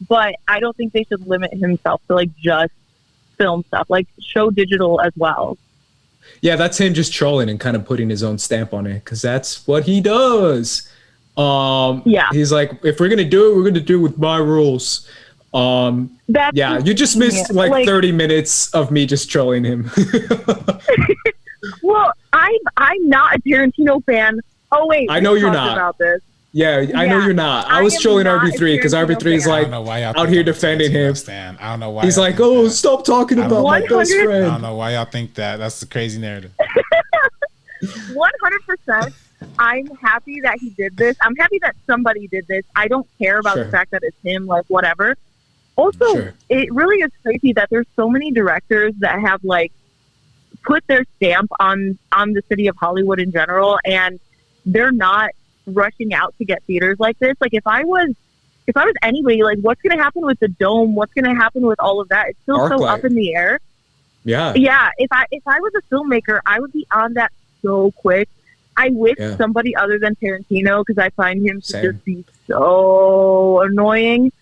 but I don't think they should limit himself to like just film stuff, like show digital as well. Yeah, that's him just trolling and kind of putting his own stamp on it because that's what he does. He's like, if we're gonna do it, we're gonna do it with my rules. You just missed like 30 minutes of me just trolling him. Well, I'm not a Tarantino fan. Oh wait, I know you're not about this. Yeah, I know you're not. I was trolling RB3 because RB3 is like out here defending him. I don't know why. He's like, oh, stop talking about my best friend. I don't know why y'all think that. That's the crazy narrative. 100%. I'm happy that he did this. I'm happy that somebody did this. I don't care about the fact that it's him, like, whatever. Also, it really is crazy that there's so many directors that have, like, put their stamp on the city of Hollywood in general, and they're not rushing out to get theaters like this. Like, if I was anybody, like, what's going to happen with the Dome? What's going to happen with all of that? It's still so up in the air. Yeah. Yeah. If I was a filmmaker, I would be on that so quick. I wish somebody other than Tarantino, because I find him to just be so annoying.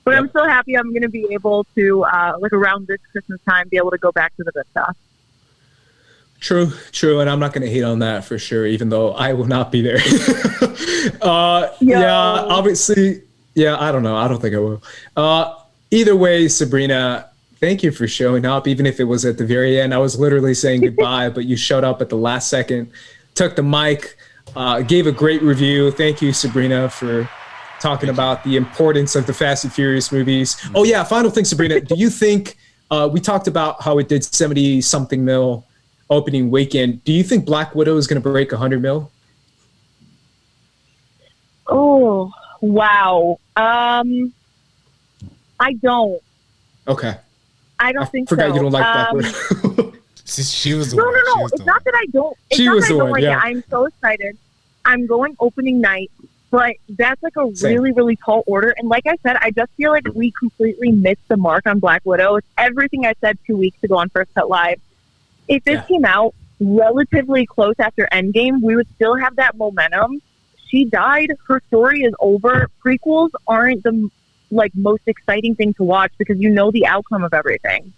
But I'm so happy I'm going to be able to, like, around this Christmas time, be able to go back to the good stuff. True, and I'm not going to hate on that for sure, even though I will not be there. Yeah, obviously, I don't know. I don't think I will. Either way, Sabrina, thank you for showing up, even if it was at the very end. I was literally saying goodbye, but you showed up at the last second, took the mic, gave a great review. Thank you, Sabrina, for talking about the importance of the Fast and Furious movies. Oh, yeah, final thing, Sabrina. Do you think, we talked about how it did 70-something mil opening weekend. Do you think Black Widow is going to break 100 mil? Oh, wow. I don't. Okay. I don't think so. Forgot you don't like Black Widow. She was the no, one. no, no. It's not that I don't. It's she not was that I the don't one, like yeah. it. I'm so excited. I'm going opening night, but that's like a Same. really, really tall order. And like I said, I just feel like we completely missed the mark on Black Widow. It's everything I said 2 weeks ago on First Cut Live. If this came out relatively close after Endgame, we would still have that momentum. She died. Her story is over. Prequels aren't the most exciting thing to watch because you know the outcome of everything.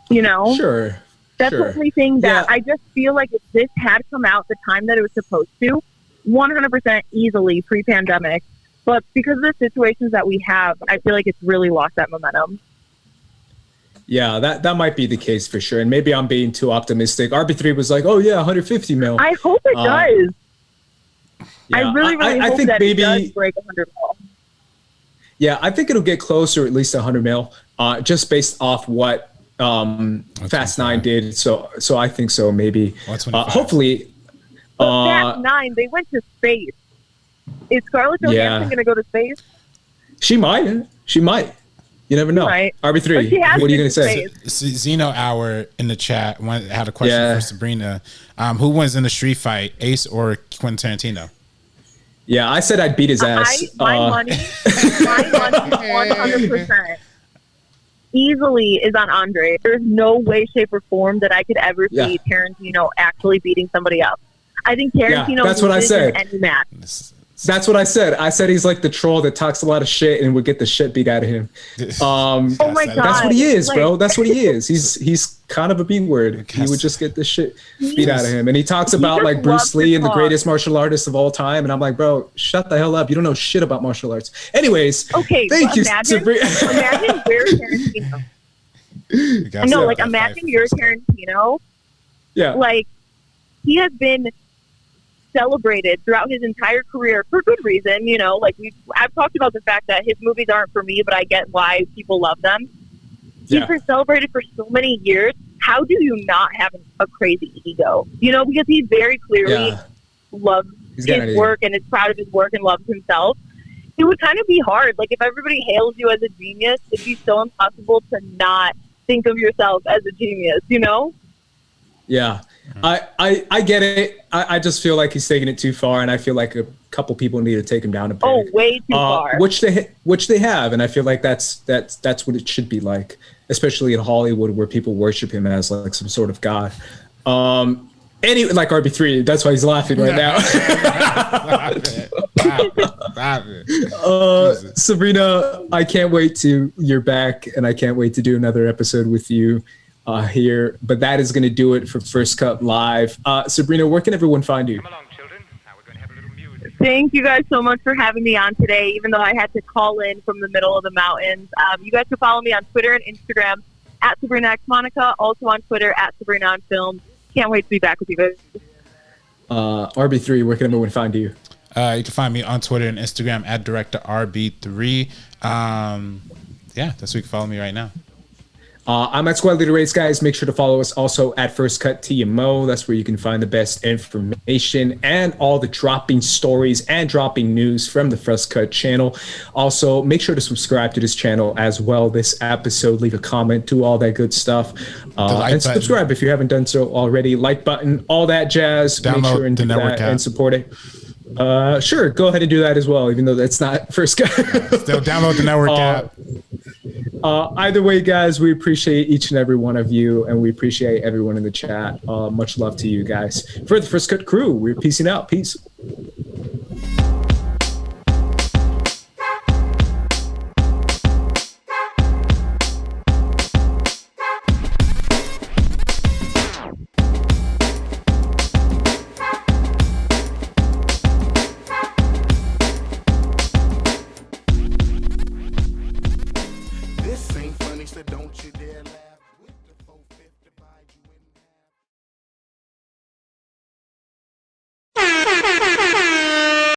You know? Sure. That's the only thing that I just feel like if this had come out the time that it was supposed to, 100% easily pre-pandemic. But because of the situations that we have, I feel like it's really lost that momentum. Yeah, that might be the case for sure. And maybe I'm being too optimistic. RB3 was like, oh, yeah, 150 mil. I hope it does. Yeah, I really, really hope think that maybe, it does break 100 mil. Yeah, I think it'll get closer, at least 100 mil, just based off what Fast 9 did. So I think so, maybe. Hopefully. But Fast 9, they went to space. Is Scarlett Johansson going to go to space? She might. You never know. Right. RB3, what are you going to say? Zeno Hour in the chat had a question for Sabrina. Who wins in the street fight, Ace or Quentin Tarantino? Yeah, I said I'd beat his ass. My money, 100%. Easily is on Andre. There's no way, shape, or form that I could ever see Tarantino actually beating somebody up. I think Tarantino that's what I said. in any match. That's what I said. I said he's like the troll that talks a lot of shit and would get the shit beat out of him. Oh my God. That's what he is, bro. That's what he is. He's kind of a B word. He would just get the shit beat out of him. And he talks about like Bruce Lee and the greatest martial artist of all time. And I'm like, bro, shut the hell up. You don't know shit about martial arts. Anyways, okay, thank you. Imagine we're Tarantino. I know, like imagine you're Tarantino. Yeah. Like he has been celebrated throughout his entire career for good reason, you know, like I've talked about the fact that his movies aren't for me, but I get why people love them. He's been celebrated for so many years. How do you not have a crazy ego? You know, because he very clearly loves his work and is proud of his work and loves himself. It would kind of be hard. Like if everybody hails you as a genius, it'd be so impossible to not think of yourself as a genius, you know? Yeah. I get it. I just feel like he's taking it too far, and I feel like a couple people need to take him down a peg. Oh, way too far. Which they have, and I feel like that's what it should be like, especially in Hollywood where people worship him as like some sort of god. Anyway, like RB3, that's why he's laughing right now. Sabrina, I can't wait you're back, and I can't wait to do another episode with you. Here, but that is going to do it for First Cut Live. Sabrina, where can everyone find you? Thank you guys so much for having me on today, even though I had to call in from the middle of the mountains. You guys can follow me on Twitter and Instagram at Sabrina X Monica, also on Twitter at Sabrina on Film. Can't wait to be back with you guys. RB3, where can everyone find you? You can find me on Twitter and Instagram at Director RB3. That's where you can follow me right now. I'm at Squad Leader Race, guys. Make sure to follow us also at First Cut TMO. That's where you can find the best information and all the dropping stories and dropping news from the First Cut channel. Also, make sure to subscribe to this channel as well. This episode, leave a comment, do all that good stuff. And subscribe if you haven't done so already. Like button, all that jazz. Download make sure and the do network that app. and support it. Sure, go ahead and do that as well, even though that's not First Cut. Still download the network app. Either way, guys, we appreciate each and every one of you, and we appreciate everyone in the chat. Much love to you guys. For the First Cut crew, we're peacing out. Peace.